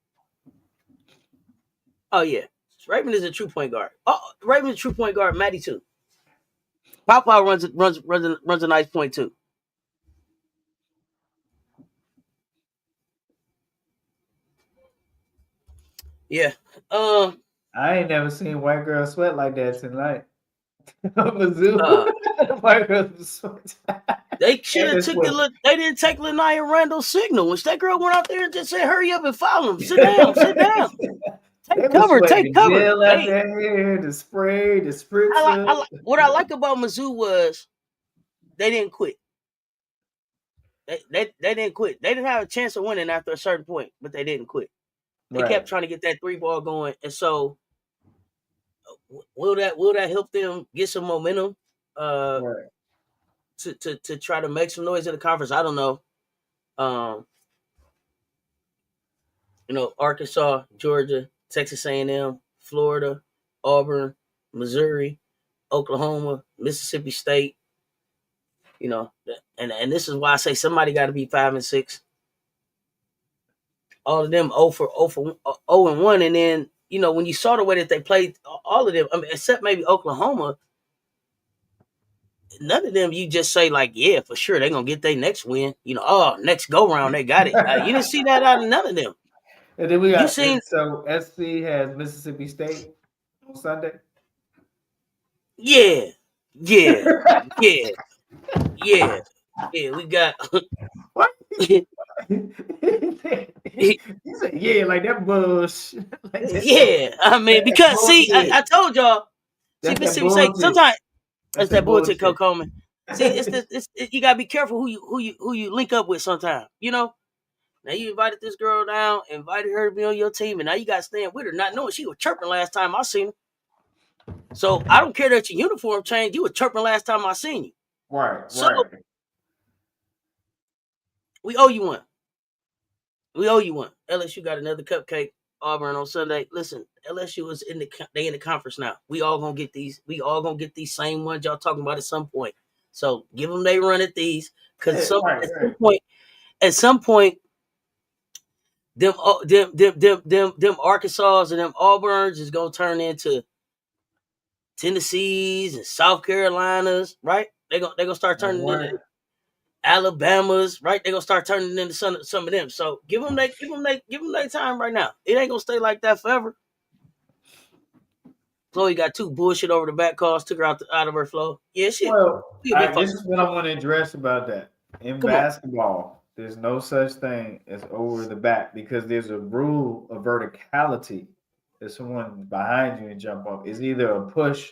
Oh yeah, Raymond is a true point guard. Oh, Raymond is a true point guard. Maddie too. Papa runs a nice point too. Yeah. I ain't never seen white girl sweat like that tonight. Mizzou. White girl sweat. They should have they didn't take Lanaya Randall's signal. When that girl went out there and just said, "Hurry up and foul him. Sit down. Take cover. The gel out there, the spray, the spritzer. What I like about Mizzou was they didn't quit. They didn't quit. They didn't have a chance of winning after a certain point, but they didn't quit. They kept trying to get that 3 ball going, and so will that help them get some momentum to try to make some noise in the conference? I don't know. Arkansas, Georgia, Texas A&M, Florida, Auburn, Missouri, Oklahoma, Mississippi State. And this is why I say somebody got to be 5 and 6. All of them 0 and 1, and then when you saw the way that they played, all of them, except maybe Oklahoma, none of them you just say like, yeah, for sure they're gonna get their next win. Next go round they got it. You didn't see that out of none of them. And then we got so SC has Mississippi State on Sunday. Yeah. We got what? He said, yeah, like that bullshit. Because see, I told y'all. See, Mississippi State sometimes that's that bullshit, Coach Coleman. See, it's you gotta be careful who you link up with sometimes. Now you invited this girl down, invited her to be on your team, and now you got to stand with her, not knowing she was chirping last time I seen her. So I don't care that your uniform changed. You were chirping last time I seen you. Right. We owe you one. LSU got another cupcake. Auburn on Sunday. Listen, LSU is in the conference now. We all gonna get these. We all gonna get these same ones y'all talking about at some point. So give them they run at these because at some point. Them Arkansas and them Auburns is gonna turn into Tennessees and South Carolinas, right? They're gonna start turning into Alabamas, right? They're gonna start turning into some of them. So give them their time right now. It ain't gonna stay like that forever. Chloe got 2 bullshit over the back calls, took her out of her flow. Yeah, shit. Well, this is what I want to address about that. In basketball, there's no such thing as over the back because there's a rule of verticality. There's someone behind you and jump up. It's either a push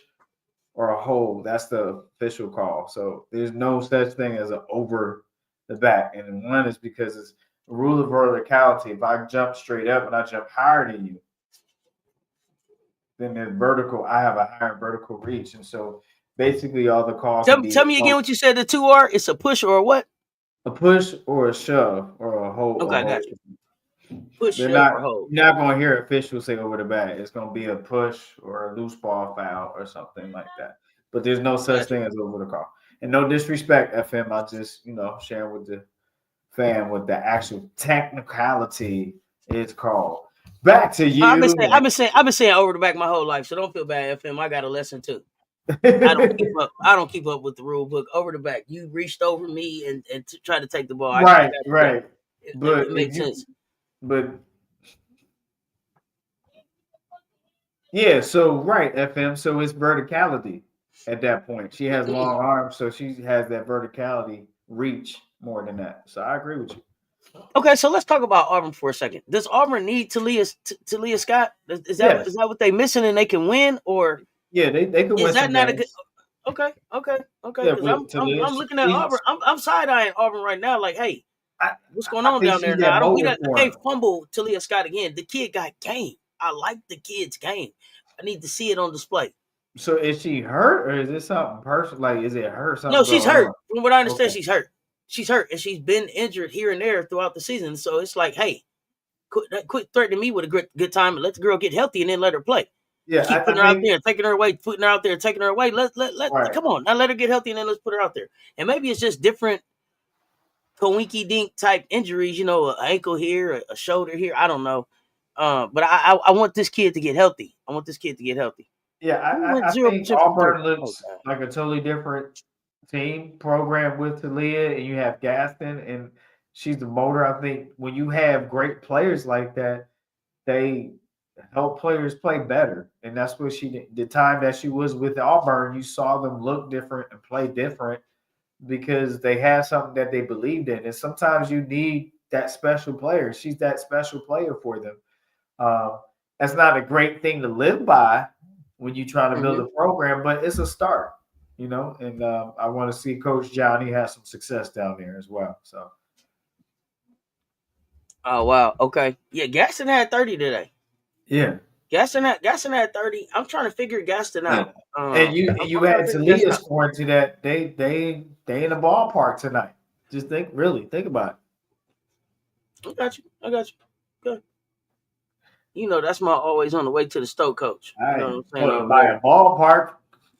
or a hold. That's the official call. So there's no such thing as an over the back. And one is because it's a rule of verticality. If I jump straight up and I jump higher than you, then there's vertical. I have a higher vertical reach. And so basically all the calls. Tell me again what you said the 2 are. It's a push or a what? A push or a shove or a hold. Okay, got you. Push, shove, or hold. You're not going to hear officials say over the back. It's going to be a push or a loose ball foul or something like that. But there's no such thing as over the call. And no disrespect, FM. I just, sharing with the fan what the actual technicality is called. Back to you. I've been saying over the back my whole life, so don't feel bad, FM. I got a lesson too. I don't keep up. I don't keep up with the rule book. Over the back, you reached over me and tried to take the ball. I got Right, you back. right. It But if makes you, sense. but yeah, so right, FM. So it's verticality at that point. She has long arms, so she has that verticality reach more than that. So I agree with you. Okay, so let's talk about Auburn for a second. Does Auburn need Talia Scott? Is Yes. that what they missing and they can win, or Yeah, they could is win that some not a good? games. Okay, okay, okay. Yeah, Because with Talia, I'm looking at Auburn. I'm side eyeing Auburn right now. Like, hey, I, what's going I on think down there? she's Now that motor I for can't him. fumble Talia Scott again. The kid got game. I like the kid's game. I need to see it on display. So is she hurt or is it something personal? Like, is it her No, something she's going hurt. on? From what I understand, Okay. she's hurt. She's hurt, and she's been injured here and there throughout the season. So it's like, hey, quit threatening me with a good time and let the girl get healthy and then let her play. You Yeah, keep I putting her out think there, taking her away, putting her out there, taking her away. Let right. come on, now let her get healthy and then let's put her out there. And maybe it's just different coinky dink type injuries, an ankle here, a shoulder here. I don't know. But I want this kid to get healthy. I want this kid to get healthy. Yeah, Who went I think 0% from three? Auburn Oh looks God. like a totally different team program with Talia, and you have Gaston, and she's the motor. I think when you have great players like that, they help players play better, and that's what she did. The time that she was with Auburn, you saw them look different and play different because they had something that they believed in, and sometimes you need that special player. She's that special player for them. Um, that's not a great thing to live by when you try to build Mm-hmm. a program, but it's a start, And I want to see Coach Johnny have some success down there as well. So Oh wow. Okay. Yeah, Gaston had 30 today. yeah, Gaston had 30. I'm trying to figure Gaston yeah. out. And you I'm trying to had figure Gaston Talia out. scoring to that. They in the ballpark tonight. Just think about it. I got you. I got you. Good. That's my always on the way to the stove coach. All You know right, what I'm saying going to over buy there. a ballpark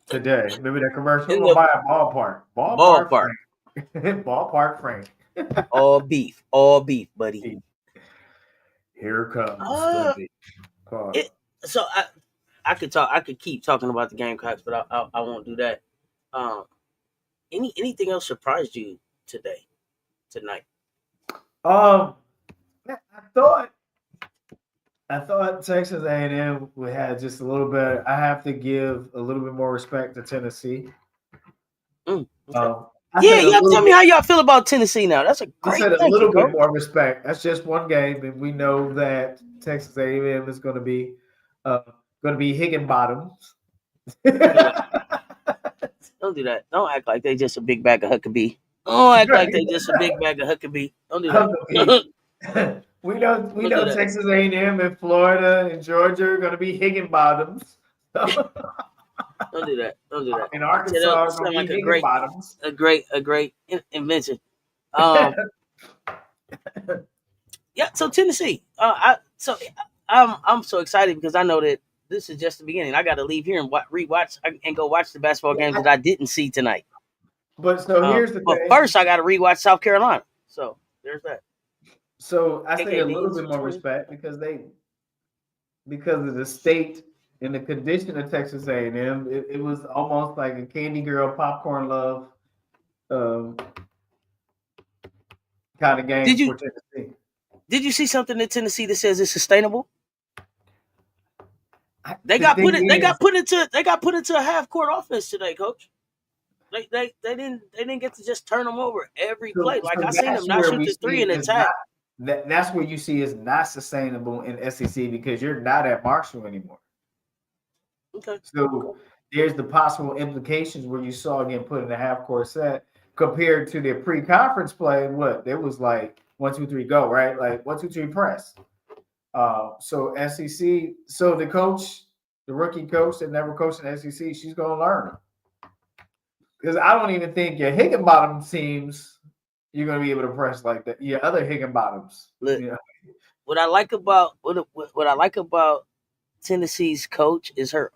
today. Remember that commercial? I'm In gonna the buy a ballpark. Ballpark ballpark. Frank. Ballpark Frank. All beef, buddy. Here comes the Uh, big car. it. So I could talk. I could keep talking about the Gamecocks, but I won't do that. Um, anything else surprised you tonight? Um, I thought I thought Texas A&M would have just a little bit. I have to give a little bit more respect to Tennessee. Okay. I Yeah, said a y'all little tell me bit. how y'all feel about Tennessee now. That's a I great. said a Thank you, little bit coach. more respect. That's just one game, and we know that Texas A&M is uh, going to be Higginbottoms. Don't do that. Don't do that. Don't act like they just a big bag of Huckabee. Don't act like they just a big bag of Huckabee. Don't do that. Huckabee. we Don't do know that. Texas A&M and Florida and Georgia are going to be Higginbottoms. Don't do that. Don't do that. In Yeah, that Arkansas are going sound to be like Higginbottoms. a great invention. Yeah. So Tennessee. I'm so excited because I know that this is just the beginning. I got to leave here and rewatch and go watch the basketball games that I didn't see tonight. But so here's the But thing. first, I got to rewatch South Carolina. So there's that. So I say a KK little Daniels bit for more 20. respect because of the state and the condition of Texas A&M. It was almost like a candy girl popcorn love um, kind of game Did you for Tennessee. did you see something in Tennessee that says it's sustainable? They The got thing put it. is, They got put into a half court offense today, coach. They didn't get to just turn them over every play. Like so I seen them that's not where shoot we the see three in the is not tag. that's where you see is not sustainable in SEC because you're not at Marshall anymore. Okay. So there's the possible implications where you saw again put in a half court set compared to their pre-conference play. What there was like 1, 2, 3, go, right? Like 1, 2, 3, press. So SEC, so the coach, the rookie coach that never coached in SEC, she's gonna learn. Because I don't even think your Higginbottom teams you're gonna be able to press like that. Your other Higginbottoms. Look, Yeah. what I like about what I like about Tennessee's coach is her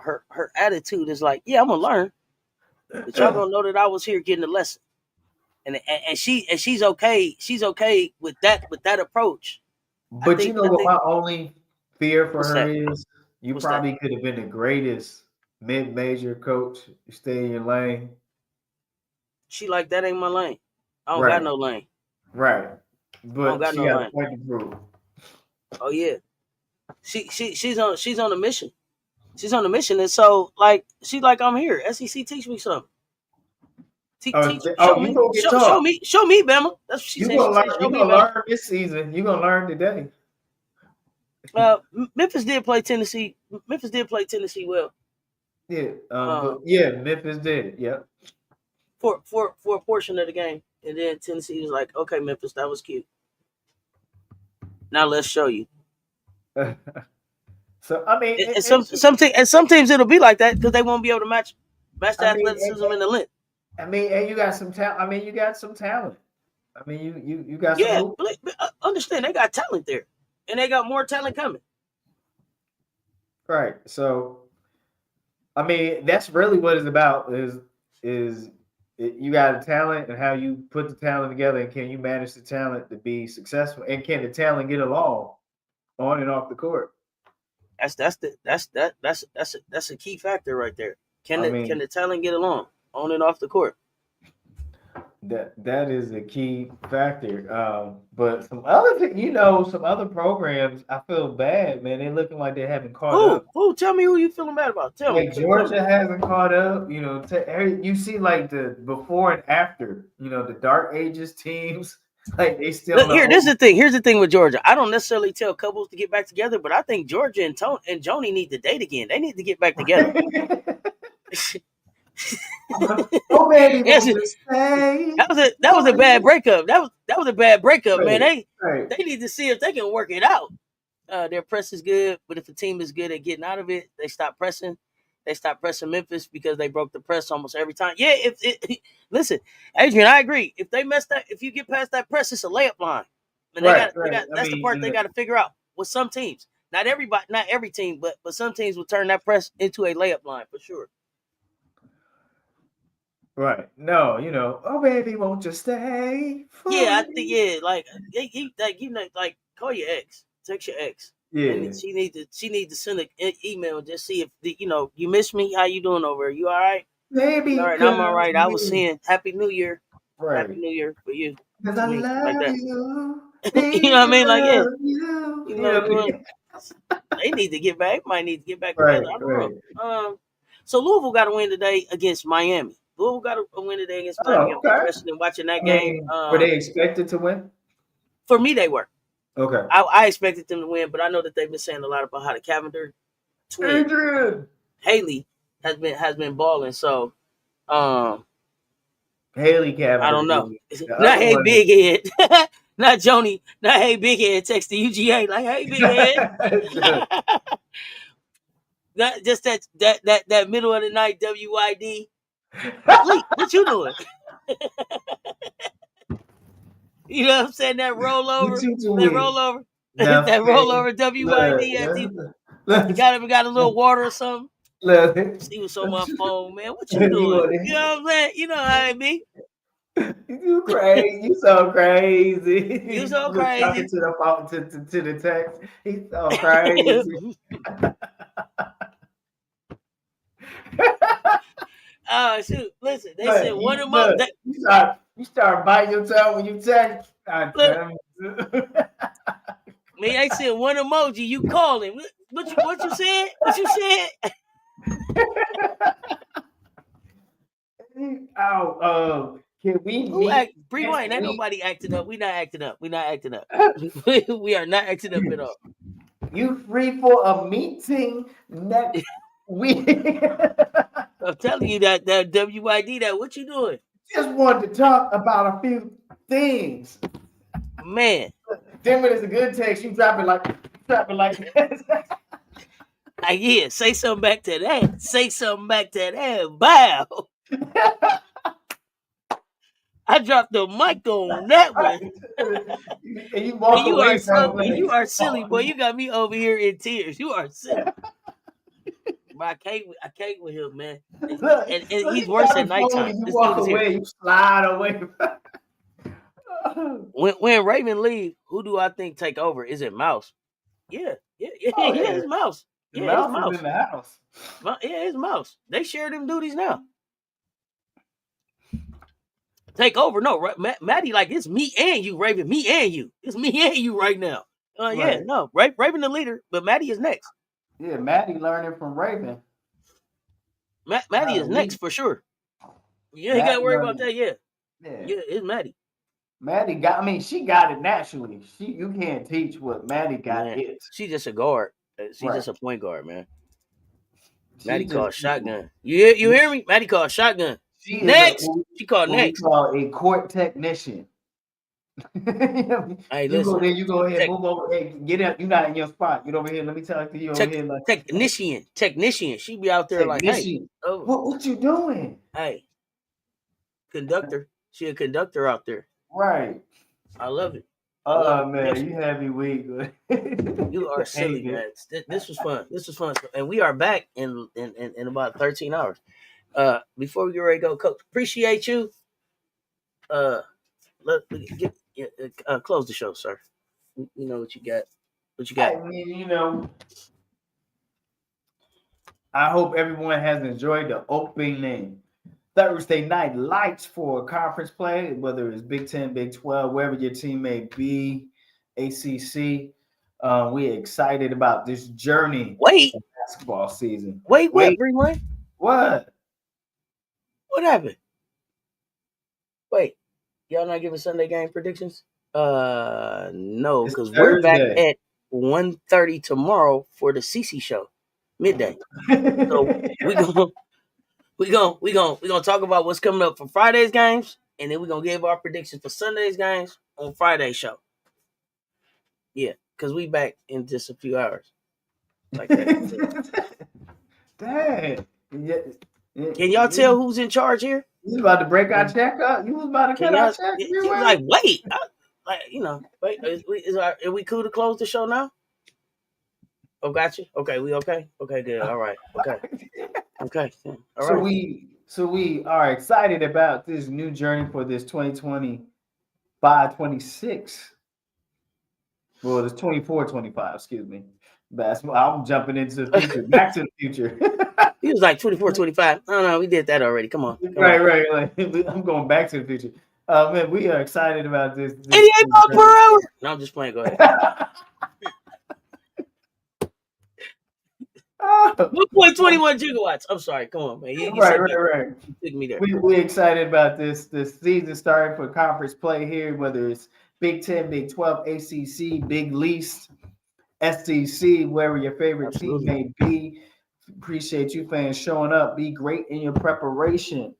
attitude is like, yeah, I'm gonna learn, but y'all gonna know that I was here getting a lesson, and she's okay. She's okay with that approach. I But you think know I what think my only fear for what's her that? is? You What's that? probably could have been the greatest mid-major coach. You stay in your lane. She like that ain't my lane. I don't got Right, no lane. right. I don't But got she no got a lane. point to prove. Oh yeah. She's on a mission. She's on a mission, and so like she's like I'm here. SEC, teach me something. Teach, show You me, gonna get taught. show me, Bama. That's what she You said. She gonna said, learn. show You me, gonna Bama. learn this season. You gonna learn today. Memphis did play Tennessee. Memphis did play Tennessee well. Yeah. But yeah, Memphis did. Yep. For a portion of the game, and then Tennessee was like, okay, Memphis, that was cute. Now let's show you. So I mean, And some teams it'll be like that because they won't be able to match the I mean, athleticism and the length. and you got some talent. I mean, you got some talent. I mean, you got some Yeah, hoop. but understand they got talent there, and they got more talent coming. Right. So I mean, that's really what it's about. You got a talent and how you put the talent together, and can you manage the talent to be successful, and can the talent get along on and off the court? That's a key factor right there. Can I mean, the talent get along on and off the court? that is a key factor. But some other programs, I feel bad, man. They're looking like they haven't caught up. Who? Tell me who you feeling bad about. Tell me. Like Georgia hasn't caught up. You see like the before and after. The dark ages teams, like they still. Look, here's the thing. Here's the thing with Georgia. I don't necessarily tell couples to get back together, but I think Georgia and Joni need to date again. They need to get back together. Oh baby, Yes, won't you stay? that was a bad breakup. That was a bad breakup, man. Right. They need to see if they can work it out. Their press is good, but if the team is good at getting out of it, they stop pressing. They stopped pressing Memphis because they broke the press almost every time. Yeah, listen, Adrian, I agree. If you get past that press, it's a layup line. And that's the part they got to figure out with some teams. Not everybody, not every team, but some teams will turn that press into a layup line for sure. Right. No, oh baby, won't you stay? Yeah, I think like call your ex, text your ex. Yeah. And she need to send an email and just see if you miss me. How you doing over here? You all right? Baby, all right, I'm all right. I was saying Happy New Year. Right. Happy New Year for you. Because I love like that. you. You know what I mean? Like, yeah. You. They need to get back. Might need to get back Right, together. I don't know. So Louisville got to win today against Miami. Louisville got to win today against Miami. Okay. I'm interested in watching that game. Were they expected to win? For me, they were. Okay. I expected them to win, but I know that they've been saying a lot about how the Cavender twin Haley has been balling. So, Haley Cavender. I don't know. Not hey big head, not Joni. Not hey big head. Text the UGA like hey big head. Not just that middle of the night WYD. Lee, what you doing? You know what I'm saying? That rollover. That rollover WYD. Got a little water or something. He was on my phone, man. What you doing? You know what I'm saying? You know how it be. You crazy. You so crazy. You so crazy. Talking to the phone, to the text. He's so crazy. Shoot. Listen, they said one of them. You start biting your tongue when you text. They said one emoji. You call him. What you said? What you said? Can we meet? Bree Wayne, ain't nobody acting up. We not acting up. We are not acting up at all. You free for a meeting next week? I'm telling you that WYD. That what you doing? Just wanted to talk about a few things. Man. 10 minutes a good text. You drop it like that. Yeah, say something back to that. Say something back to that. Bow. I dropped the mic on that one. And you walk away. You are silly, boy. You got me over here in tears. You are silly. But I can't with him, man. And he's worse at nighttime. You walk away. You slide away. When Raven leave, who do I think take over? Is it Mouse? Yeah, it's Mouse. Yeah, it's Mouse is Mouse. in the house. Yeah, it's Mouse. They share them duties now. Take over. No, right? Maddie, like, it's me and you, Raven. Me and you. It's me and you right now. Yeah, Right. no. Raven the leader, but Maddie is next. Yeah, Maddie learning from Raven. Maddie is next for sure. You ain't got to worry about that. Yeah, it's Maddie. Maddie got. I mean, she got it naturally. You can't teach what Maddie got. Man, It. she's just a guard. She's Right. just a point guard, man. She Maddie just- called shotgun. You hear me? Maddie called shotgun. She Next. is She called what next. we call a court technician. Hey, you listen. go there. You go ahead. Move over. Hey, get up. You're not in your spot. Get over here. Let me talk to you over here. Like Technician. She be out there like, hey, what you doing? Hey, conductor. She a conductor out there. Right. I love it. Oh man, you had me weak. You are silly, man. This was fun. And we are back in about 13 hours. Before we get ready to go, Coach, appreciate you. Close the show, sir. You know what you got. I mean, I hope everyone has enjoyed the opening Thursday night lights for conference play, whether it's Big 10, Big 12, wherever your team may be, ACC. We're excited about this journey. Of basketball season. Wait, Bree. What? What happened? Wait, y'all not giving Sunday game predictions? No, because we're back at 1:30 tomorrow for the CC show, midday. So we gonna talk about what's coming up for Friday's games, and then we're gonna give our predictions for Sunday's games on Friday's show. Yeah, because we back in just a few hours. Like that. Dang. Can y'all tell who's in charge here? You was about to break our check up? You was about to cut our check? You was like, wait. Wait, are we cool to close the show now? Oh, got you. Okay, we okay? Okay, good. All right. Okay. All right. So we are excited about this new journey for this 2025-26. Well, it's 24-25, excuse me. I'm jumping into the future. Back to the future. He was like 24-25. No, we did that already. Come on. Right. Like, I'm going back to the future. Man, we are excited about this. 88 miles per hour. No, I'm just playing. Go ahead. 1.21 gigawatts. I'm sorry. Come on, man. You right. Took me there. We're excited about this season starting for conference play here, whether it's Big 10, Big 12, ACC, Big Least, SEC, wherever your favorite team may be. Appreciate you fans showing up. Be great in your preparation.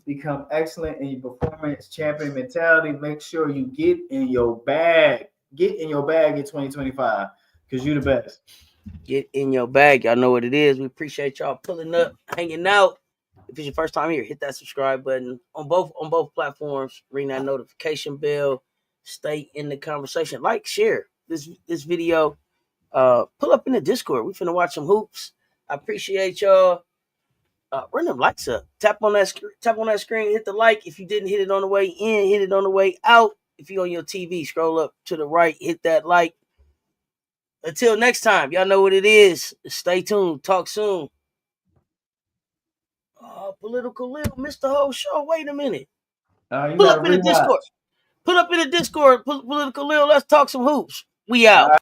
Become excellent in your performance. Champion mentality. Make sure you get in your bag. Get in your bag in 2025 because you're the best. Get in your bag. Y'all know what it is. We appreciate y'all pulling up, hanging out. If it's your first time here, hit that subscribe button on both platforms. Ring that notification bell. Stay in the conversation. Like, share this video. Pull up in the Discord. We finna watch some hoops. I appreciate y'all. Run them lights up. Tap on that screen. Hit the like. If you didn't hit it on the way in, hit it on the way out. If you're on your TV, scroll up to the right. Hit that like. Until next time, y'all know what it is. Stay tuned. Talk soon. Political Lil missed the whole show. Wait a minute. Pull up in the Discord. Political Lil. Let's talk some hoops. We out.